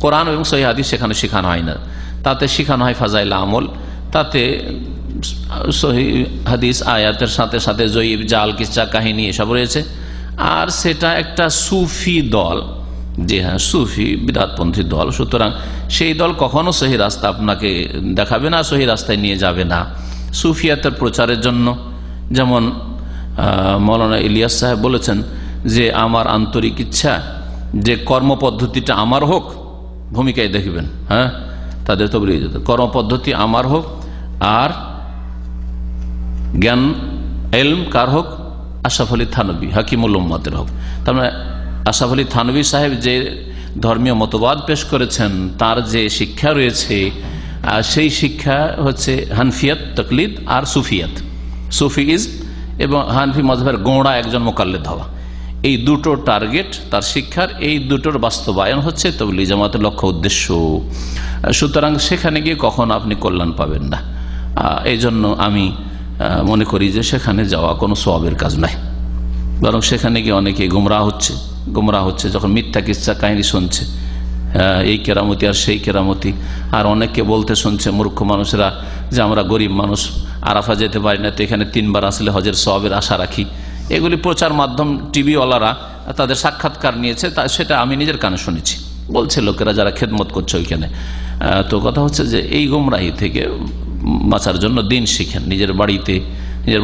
কোরআন এবং সহি হাদিস সেখানে শেখানো হয় না, তাতে শেখানো হয় ফাজাইল আমল, তাতে সহি হাদিস আয়াতের সাথে সাথে জয়ীব, জাল, কিচ্ছা, কাহিনী এসব রয়েছে। আর সেটা একটা সুফি দল, যে হ্যাঁ সুফি বিদআতপন্থী দল, সুতরাং সেই দল কখনো সহি রাস্তা আপনাকে দেখাবে না, সহি রাস্তায় নিয়ে যাবে না। সুফিয়াতের প্রচারের জন্য, যেমন মৌলানা ইলিয়াস সাহেব বলেছেন যে আমার আন্তরিক ইচ্ছা যে কর্মপদ্ধতিটা আমার হোক, ভূমিকায় দেখবেন, হ্যাঁ তাদের তো কর্মপদ্ধতি আমার হোক, আর জ্ঞান এলম কার হোক? আশরাফ আলী থানভী হাকিমুল উম্মতের হোক। তার মানে আশরাফ আলী থানভী সাহেব যে ধর্মীয় মতবাদ পেশ করেছেন, তার যে শিক্ষা রয়েছে, সেই শিক্ষা হচ্ছে হানফিয়াত, তাকলিদ আর সুফিয়াত, সুফিইজম এবং হানফি মযহাবের গোঁড়া একজন মুকাল্লিদ হওয়া, এই দুটো টার্গেট তার শিক্ষার, এই দুটোর বাস্তবায়ন হচ্ছে তাবলীগ জামাতের লক্ষ্য উদ্দেশ্য। সুতরাং সেখানে গিয়ে কখনো আপনি কল্যাণ পাবেন না। এই জন্য আমি মনে করি যে সেখানে যাওয়া কোনো সওয়াবের কাজ নাই, বরং সেখানে গিয়ে অনেকে গুমরাহ হচ্ছে যখন মিথ্যা কিচ্ছা কাহিনী শুনছে, এই কেরামতি আর সেই কেরামতি, আর অনেককে বলতে শুনছে মূর্খ মানুষরা যে আমরা গরিব মানুষ, আরাফা যেতে পারি না, তো এখানে 3 বার আসলে হজের সওয়াবের আশা রাখি। এগুলি প্রচার মাধ্যম, টিভিওয়ালারা তাদের সাক্ষাৎকার নিয়েছে, সেটা আমি নিজের কানে শুনেছি, বলছে লোকেরা যারা খেদমত করছে ওইখানে। তো কথা হচ্ছে যে এই গুমরাহি থেকে বাঁচার জন্য দিন শিখেন, নিজের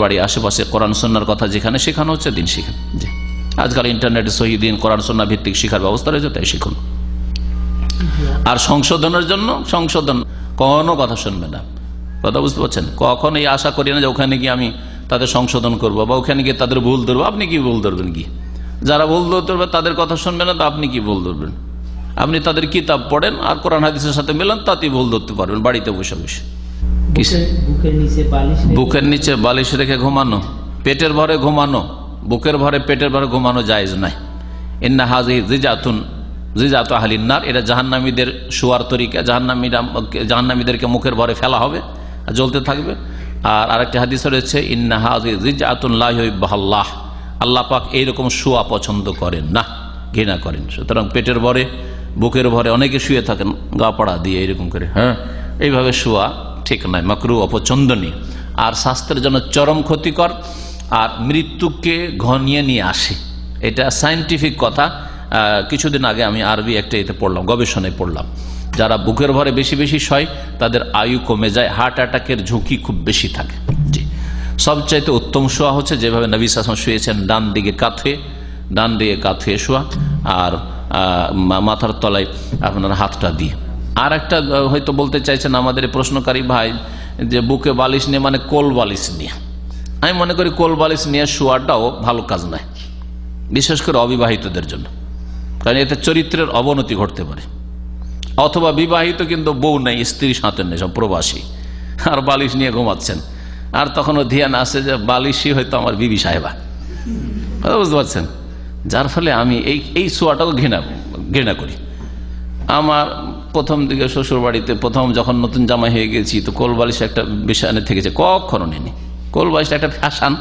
বাড়ি আশেপাশে কোরআন সুন্নাহর কথা যেখানে শেখানো হচ্ছে দিন শিখেন। জি, আজকাল ইন্টারনেটে সহি দিন, কোরআন সুন্নাহ ভিত্তিক শিখার ব্যবস্থা রয়েছে, তাই শিখুন। আর সংশোধনের জন্য কোনো কথা শুনবে না, কথা বুঝতে পারছেন? কখন এই আশা করি না যে ওখানে গিয়ে আমি তাদের সংশোধন করবো, বা ওখানে গিয়ে তাদের ভুল ধরবো। আপনি কি ভুল ধরবেন? কি যারা ভুল ধরবে তাদের কথা শুনবে না, তো আপনি কি ভুল ধরবেন? আপনি তাদের কিতাব পড়েন আর কোরআন হাদিসের সাথে মেলান, তাতেই ভুল ধরতে পারবেন বাড়িতে বসে বসে। বুকের নিচে বালিশ রেখে ঘুমানো, পেটের ভরে ঘুমানো, বুকের ভরে পেটের ভরে ঘুমানো জায়েজ নাই। ইন্না হাযিহি জিজাতু আহলিন নার, এটা জাহান্নামীদের শোয়ার তরিকা, জাহান্নামীদেরকে মুখের ভরে ফেলা হবে, জ্বলতে থাকবে। আর আরেকটা হাদিস রয়েছে, ইন্না হাযিহি জিজাতুন লা ইউহিব্বুহাল্লাহ, আল্লাহ পাক এইরকম শোয়া পছন্দ করেন না, ঘৃণা করেন। সুতরাং পেটের ভরে, বুকের ভরে অনেকে শুয়ে থাকেন গা পাড়া দিয়ে এরকম করে, হ্যাঁ, এইভাবে শোয়া ঠিক নয়, মাকরুহ, অপছন্দনীয়, আর স্বাস্থ্যের জন্য চরম ক্ষতিকর, আর মৃত্যুকে ঘনিয়ে নিয়ে আসে। এটা সায়েন্টিফিক কথা। কিছুদিন আগে আমি আরবি একটা এতে পড়লাম, গবেষণায় পড়লাম, যারা বুকের ভরে বেশি বেশি শয় তাদের আয়ু কমে যায়, হার্ট অ্যাটাকের ঝুঁকি খুব বেশি থাকে। জি, সবচাইতে উত্তম শোয়া হচ্ছে যেভাবে নবী সাল্লাল্লাহু আলাইহি ওয়াসাল্লাম শুয়েছেন, ডান দিকে কাত হয়ে শোয়া, আর মাথার তলায় আপনার হাতটা দিয়ে, আর একটা হয়তো বলতে চাইছেন আমাদের প্রশ্নকারী ভাই যে বুকে বালিশ নিয়ে মানে কোল বালিশ নিয়ে। আমি মনে করি কোল বালিশ নিয়ে শোয়াটাও ভালো কাজ নয়, বিশেষ করে অবিবাহিতদের জন্য, কারণ এতে চরিত্রের অবনতি ঘটতে পারে। অথবা বিবাহিত কিন্তু বউ নেই, স্ত্রী সাথে নেই, সব প্রবাসী, আর বালিশ নিয়ে ঘুমাচ্ছেন, আর তখনও ধ্যান আসে যে বালিশই হয়তো আমার বিবি সাহেবা, বুঝতে পারছেন। যার ফলে আমি এই শোয়াটাও ঘৃণা করি। আমার প্রথম দিকে শ্বশুর বাড়িতে প্রথম যখন নতুন জামাই হয়ে গেছি, তো কোল বালিশ একটা বিষয় থেকেছে, কখনো নেই। কোল বালিশটা একটা ফ্যাশন,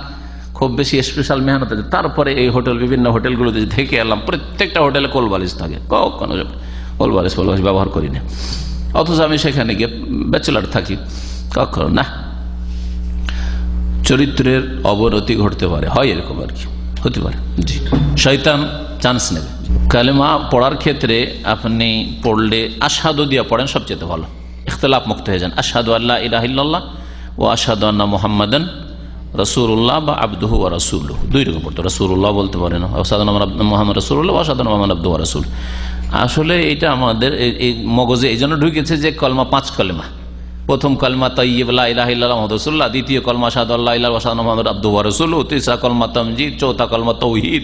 খুব বেশি স্পেশাল মেহনত আছে। তারপরে এই বিভিন্ন হোটেলগুলোতে থেকে এলাম, প্রত্যেকটা হোটেলে কোল বালিশ থাকে, কখনো কোল বালিশ ব্যবহার করি না। অথচ আমি সেখানে গিয়ে ব্যাচেলার থাকি, কখনো না। চরিত্রের অবনতি ঘটতে পারে, হয় এরকম আর কি, হতে পারে। জি, শয়তান চান্স নেবে। কালেমা পড়ার ক্ষেত্রে আপনি পড়লে আশহাদু দিয়া পড়েন, সবচেয়ে ভালো, ইখতিলাফ মুক্ত হয়ে যান। আশহাদু আল্লা ইলাহা ইল্লাল্লাহ ও আশহাদু আন্না মুহাম্মাদান রাসূলুল্লাহ বা আবদুহু ওয়া রাসূলুহু, দুই রকম পড়তে। রাসূলুল্লাহ বলতে পারেন, আশহাদু আন্না মুহাম্মাদান রাসূলুল্লাহ ওয়া আশহাদু আন্না মুহাম্মাদান আবদুহু ওয়া রাসূলুহু। আসলে এটা আমাদের এই মগজে এই জন্য ঢুকেছে যে কলমা 5 কলমা। প্রথম কলমা তাইয়্যিব লা ইলাহা ইল্লাল্লাহ মুহাম্মাদুর রাসূলুল্লাহ, দ্বিতীয় কলমা আশহাদু আল্লা ইলাহা ওয়া আশহাদু আন্না মুহাম্মাদান আবদুহু ওয়া রাসূলুহু, তিসরা কলমা তামজিদ, চৌথা কলমা তাওহীদ।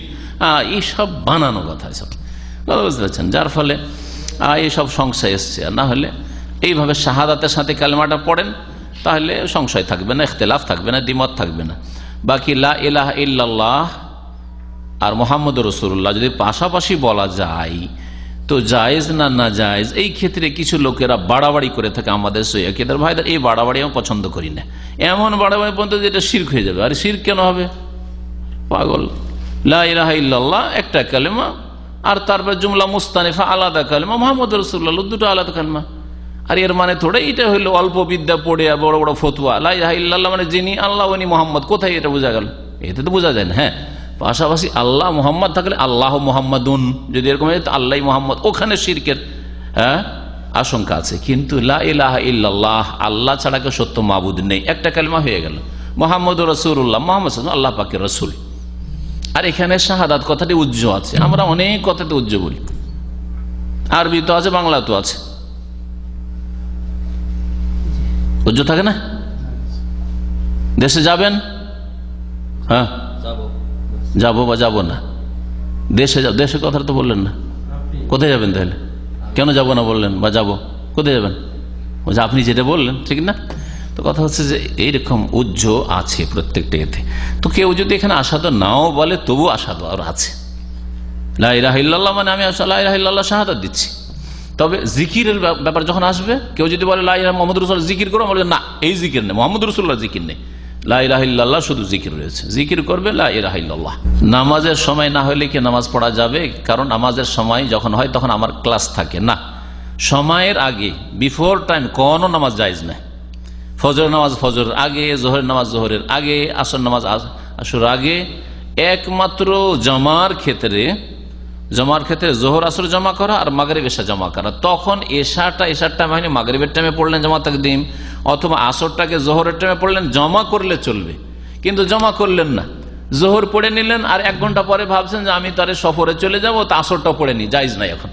এইসব বানানো কথা সব, বুঝতে পারছেন। যার ফলে এইসব সংশয় এসছে। আর না হলে এইভাবে শাহাদাতের সাথে কালেমাটা পড়েন, তাহলে সংশয় থাকবে না, ইখতিলাফ থাকবে না, দ্বিমত থাকবে না। বাকি লা ইলাহা ইল্লাল্লাহ আর মুহাম্মদুর রাসূলুল্লাহ যদি পাশাপাশি বলা যায় তো জায়েজ না না জায়েজ, এই ক্ষেত্রে কিছু লোকেরা বাড়াবাড়ি করে থাকে। আমাদের সৈয়দের ভাইদের এই বাড়াবাড়ি আমি পছন্দ করি না। এমন বাড়াবাড়ি পর্যন্ত যেটা শিরক হয়ে যাবে। আর শিরক কেন হবে? পাগল। লা ইলাহা ইল্লাল্লাহ একটা কালেমা, আর তারপর জুমলা মুস্তানিফা আলাদা কালেমা, মুহাম্মদুর রাসূলুল্লাহ দুটো আলাদা কালেমা। আর এর মানে থোড়া এটা হইলো অল্প বিদ্যা পড়ে আর বড় বড় ফতোয়া। লা ইলাহা ইল্লাল্লাহ মানে যিনি আল্লাহ উনি মোহাম্মদ, কোথায় এটা বোঝা গেল? এতে তো বোঝা যায় না। হ্যাঁ, পাশাপাশি আল্লাহ মোহাম্মদ থাকলে আল্লাহ মোহাম্মদুন, যদি এরকম হয় তো আল্লাহ মোহাম্মদ, ওখানে শিরকের আশঙ্কা আছে। কিন্তু লা ইলাহা ইল্লাল্লাহ, আল্লাহ ছাড়া কেউ সত্য মাবুদ নেই, একটা কালেমা হয়ে গেল। মুহাম্মদুর রাসূলুল্লাহ, মুহাম্মদ আল্লাহ পাকের রাসূল। আর এখানে শাহাদাত কথাটি উজ্জ আছে। আমরা অনেক কথাতে উজ্জ বলি, আরবি তো আছে, বাংলা তো আছে, উজ্জ থাকে না? দেশে যাবেন? হ্যাঁ, যাবো বা যাবো না? দেশে যাও, দেশে কথাটা তো বললেন না। কোথায় যাবেন তাহলে? কেন যাবো না বললেন? বা যাবো, কোথায় যাবেন? আপনি যেটা বললেন ঠিক না। তো কথা হচ্ছে যে এইরকম উজ্জ আছে প্রত্যেকটা এতে। তো কেউ যদি এখানে আশহাদু নাও বলে, তবু আশহাদু আর আছে। লা ইলাহা ইল্লাল্লাহ মানে আমি লা ইলাহা ইল্লাল্লাহ শাহাদাত দিচ্ছি। তবে জিকিরের ব্যাপার যখন আসবে, কেউ যদি বলে লা ইলাহা মুহাম্মাদুর রাসূলুল্লাহ জিকির করো, বলে না, এই জিকির নেই, মুহাম্মাদুর রাসূলুল্লাহ জিকির নেই, লা ইলাহা ইল্লাল্লাহ শুধু জিকির রয়েছে। জিকির করবে লা ইলাহা ইল্লাল্লাহ। নামাজের সময় না হলে কি নামাজ পড়া যাবে? কারণ নামাজের সময় যখন হয় তখন আমার ক্লাস থাকে না। সময়ের আগে, বিফোর টাইম কোনো নামাজ জায়েজ না। ফজর নামাজ ফজর আগে, জোহরের নামাজ জোহরের আগে, আসর নামাজ আসর আগে। একমাত্র জমার ক্ষেত্রে জোহর আসর জমা করা আর মাগরিব এশা জমা করা। তখন এশার টাইম হয়নি, মাগরিবের টাইমে পড়লেন জমা তাকদিম, অথবা আসরটাকে জোহরের টাইমে পড়লেন, জমা করলে চলবে। কিন্তু জমা করলেন না, জোহর পড়ে নিলেন, আর 1 ঘন্টা পরে ভাবছেন যে আমি তারে সফরে চলে যাবো, তা আসরটা পড়ে নি, জায়েজ নাই। এখন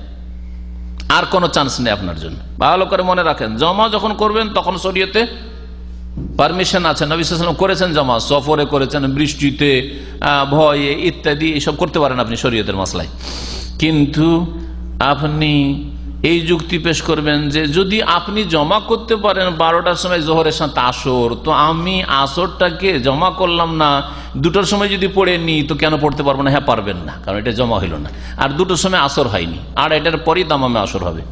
আর কোনো চান্স নেই আপনার জন্য। ভালো করে মনে রাখেন, জমা যখন করবেন তখন শরীয়তে পারমিশন আছে। নবী সাল্লাল্লাহু আলাইহি ওয়াসাল্লাম করেছেন জমা, সফরে করেছেন, বৃষ্টিতে, ভয়ে ইত্যাদি, এসব করতে পারেন আপনি শরীয়তের মাসলায়। কিন্তু আপনি এই যুক্তি পেশ করবেন যে যদি আপনি জমা করতে পারেন 12টার সময় জোহরের সাথে আসর, তো আমি আসরটাকে জমা করলাম না, 2টার সময় যদি পড়ে নি তো কেন পড়তে পারবো না? হ্যাঁ, পারবেন না, কারণ এটা জমা হইল না। আর 2টার সময় আসর হয়নি, আর এটার পরই দামামে আসর হবে।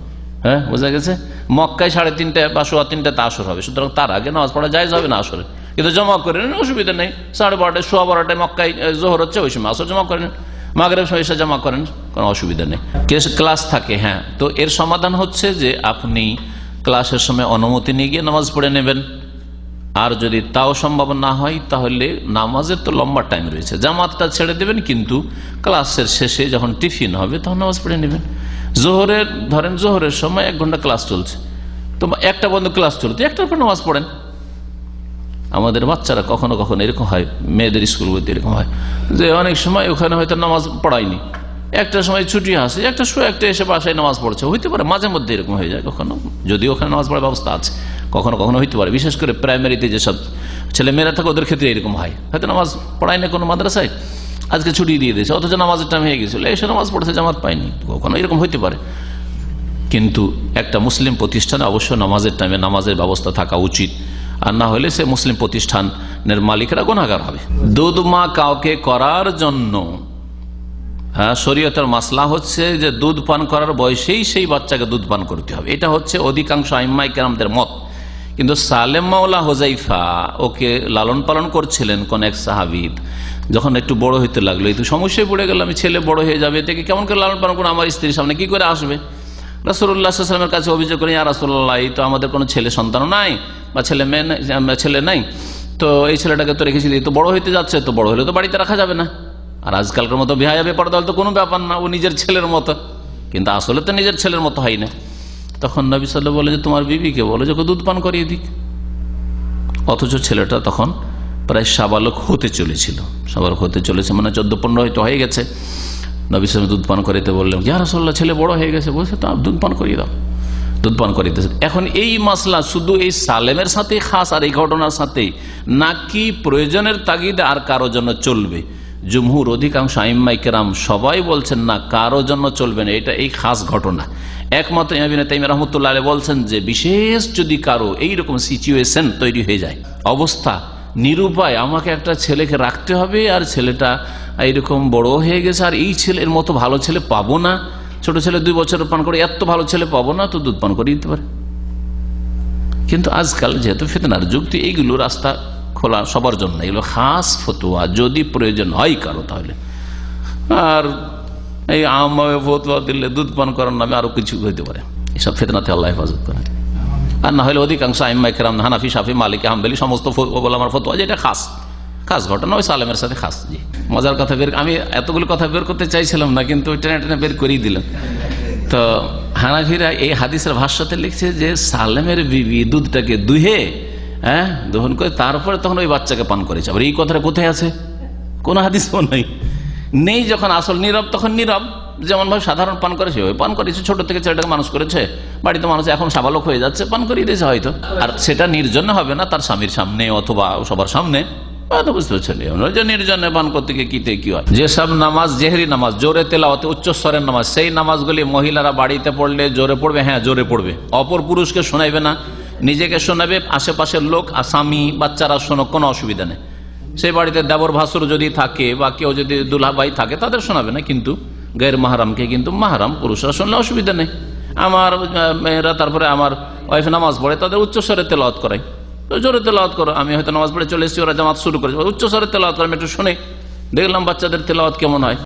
হ্যাঁ, বোঝা গেছে? মক্কায় 3:30 বা 3:15 আসর হবে, সুতরাং তার আগে নামাজ পড়া জায়েজ হবে না আসরে। কিন্তু জমা করে নেন, অসুবিধা নেই। 12:30 12:15 মক্কায় জোহর হচ্ছে, ওই সময় আসর জমা করে নেন, মাগরিব সময় এসে জমা করেন, কোনো অসুবিধা নেই। ক্লাস থাকে, হ্যাঁ। তো এর সমাধান হচ্ছে যে আপনি ক্লাসের সময় অনুমতি নিয়ে গিয়ে নামাজ পড়ে নেবেন। আর যদি তাও সম্ভব না হয়, তাহলে নামাজের তো লম্বা টাইম রয়েছে, জামাতটা ছেড়ে দেবেন, কিন্তু ক্লাসের শেষে যখন টিফিন হবে তখন নামাজ পড়ে নেবেন। জোহরের সময় 1 ঘন্টা ক্লাস চলছে, তো 1টা পর্যন্ত ক্লাস চলছে, 1টার পর নামাজ পড়েন। আমাদের বাচ্চারা কখনো কখনো এরকম হয়, মেয়েদের স্কুল বলতে এরকম হয় যে অনেক সময় ওখানে হয়তো নামাজ পড়ায়নি, একটা সময় ছুটি আসে, একটা এসে বাসায় নামাজ পড়ছে, হইতে পারে মাঝে মধ্যে এরকম হয়ে যায় কখনো, যদিও ওখানে নামাজ পড়ার ব্যবস্থা আছে, কখনো কখনো হইতে পারে। বিশেষ করে প্রাইমারিতে যেসব ছেলে মেয়েরা থাকে ওদের ক্ষেত্রে এরকম হয়, হয়তো নামাজ পড়ায় না কোনো মাদ্রাসায়, আজকে ছুটি দিয়ে দিয়েছে, অথচ নামাজের টাইম হয়ে গেছিল, এসে নামাজ পড়তে জামাত পায়নি, কখনো এরকম হইতে পারে। কিন্তু একটা মুসলিম প্রতিষ্ঠানে অবশ্য নামাজের টাইমে নামাজের ব্যবস্থা থাকা উচিত, আর না হলে সে মুসলিম প্রতিষ্ঠানের মালিকরা গুনাহগার হবে। দুধ মা কাউকে করার জন্য, হ্যাঁ, শরীয়তের মাসলা হচ্ছে যে দুধ পান করার বয়সেই সেই বাচ্চাকে দুধ পান করতে হবে, এটা হচ্ছে অধিকাংশ আইম্মাই কেরামদের মত। কিন্তু সালেম মাওলা হোজাইফা ওকে লালন পালন করছিলেন কোন এক সাহাবীর, যখন একটু বড় হইতে লাগলো, একটু সমস্যায় পড়ে গেল, আমি ছেলে বড় হয়ে যাবে, থেকে কেমন করে লালন পালন করে, আমার স্ত্রীর সামনে কি করে আসবে? রাসূলুল্লাহ সাল্লাল্লাহু আলাইহি ওয়াসাল্লামের কাছে অভিযোগ করেন, ইয়া রাসূলুল্লাহ, এই তো আমাদের কোনো ছেলে সন্তান নাই বা ছেলে নাই, তো এই ছেলেটাকে তো রেখেছি, তো বড় হইতে যাচ্ছে, তো বড় হলে তো বাড়িতে রাখা যাবে না। আর আজকালকার মতো বিহায়া বেপরদা তো কোনো ব্যাপার না, ও নিজের ছেলের মতো, কিন্তু আসলে তো নিজের ছেলের মতো হয় না। তখন নবী সাল্লাল্লাহু আলাইহি ওয়াসাল্লাম বলে যে তোমার বিবিকে বলো যে দুধ পান করিয়ে দিক। অথচ ছেলেটা তখন প্রায় সাবালক হতে চলেছিল, মানে 14-15 হয়তো হয়ে গেছে। নবী সাল্লাল্লাহু আলাইহি ওয়াসাল্লাম দুধ পান করিতে বললেন, ইয়া রাসূলুল্লাহ, ছেলে বড় হয়ে গেছে, বলছে তো দুধ পান করিয়ে দাও, দুধ পান করিতেছে। এখন এই মাসলা শুধু এই সালেমের সাথে খাস আর এই ঘটনার সাথে নাকি প্রয়োজনের তাগিদে আর কারো জন্য চলবে? জুমহুর অধিকাংশ আইম্মাই কেরাম সবাই বলছেন না, কারো জন্য চলবে না, এটা এই খাস ঘটনা। একমত ইবনে তাইমিয়া রাহমাতুল্লাহ আলাইহি বলছেন যে বিশেষ যদি কারো এইরকম সিচুয়েশন তৈরি হয়ে যায়, অবস্থা নিরুপায়, আমাকে একটা ছেলেকে রাখতে হবে, আর ছেলেটা এইরকম বড় হয়ে গেছে, আর এই ছেলের মতো ভালো ছেলে পাবো না, ছোট ছেলে 2 বছর পান করে এত ভালো ছেলে পাবো না, তো দুধ পান করে দিতে পারে। কিন্তু আজকাল যেহেতু ফিতনার যুগ, এইগুলো রাস্তা খোলা সবার জন্য, এগুলো খাস ফতোয়া, যদি প্রয়োজন হয় কারো তাহলে। আর এই আমভাবে ফতোয়া দিলে দুধ পান করার নামে আরো কিছু হইতে পারে, এসব ফিতনাতে আল্লাহ হেফাজত করে। আর না হলে অধিকাংশ আইম্মায়ে কেরাম, হানাফি, শাফি, মালিকি, হাম্বলি সমস্ত ওলামার ফতোয়া যেটা খাস ঘটনা, ওই সালেমের সাথে খাস। জি, মজার কথা আমি এতগুলো কথা বের করতে চাইছিলাম না, কিন্তু টেনে বের করেই দিলাম। তো হানাফিরা এই হাদিসের ভাষ্যতে লিখছে যে সালেমের বিবি দুধটাকে দুহে, দহন করে তারপরে তখন ওই বাচ্চাকে পান করেছে। আবার এই কথাটা কোথায় আছে? কোন হাদিসও নেই। যখন আসল নীরব তখন নীরব, যেমন ভাবে সাধারণ পান করে সেভাবে পান করেছে, ছোট থেকে ছেলেটাকে মানুষ করেছে, বাড়িতে মানুষ এখন সাবালক হয়ে যাচ্ছে, পান করিয়ে দিয়েছে হয়তো। আর সেটা নির্জনে হবে না, তার স্বামীর সামনে অথবা সবার সামনে, বুঝতে পারছেন, নির্জনে পান করতে কি হয়। যেসব নামাজ জেহরি নামাজ, জোরে তেলাওয়াতে উচ্চস্বরের নামাজ, সেই নামাজগুলি মহিলারা বাড়িতে পড়লে জোরে পড়বে, হ্যাঁ জোরে পড়বে, অপর পুরুষকে শোনাইবে না, নিজেকে শোনাবে, আশেপাশের লোক, আসামি, বাচ্চারা শোনো, কোনো অসুবিধা নেই। সেই বাড়িতে দেবর ভাসুর যদি থাকে বা কেউ যদি দুলাভাই থাকে তাদের শোনাবে না, কিন্তু গैर মাহরামকে কিন্তু মাহরাম পুরুষরা শুনলে অসুবিধা নেই। আমার মেয়েরা, তারপরে আমার ওয়াইফ নামাজ পড়ে, তাদের উচ্চস্বরে তেলাওয়াত করাই, জোরে তেলাওয়াত করো, আমি হয়তো নামাজ পড়ে চলে এসেছি, ওরা জামাত শুরু করেছে, উচ্চস্বরে তেলাওয়াত করে, আমি একটু শুনে দেখলাম বাচ্চাদের তেলাওয়াত কেমন হয়।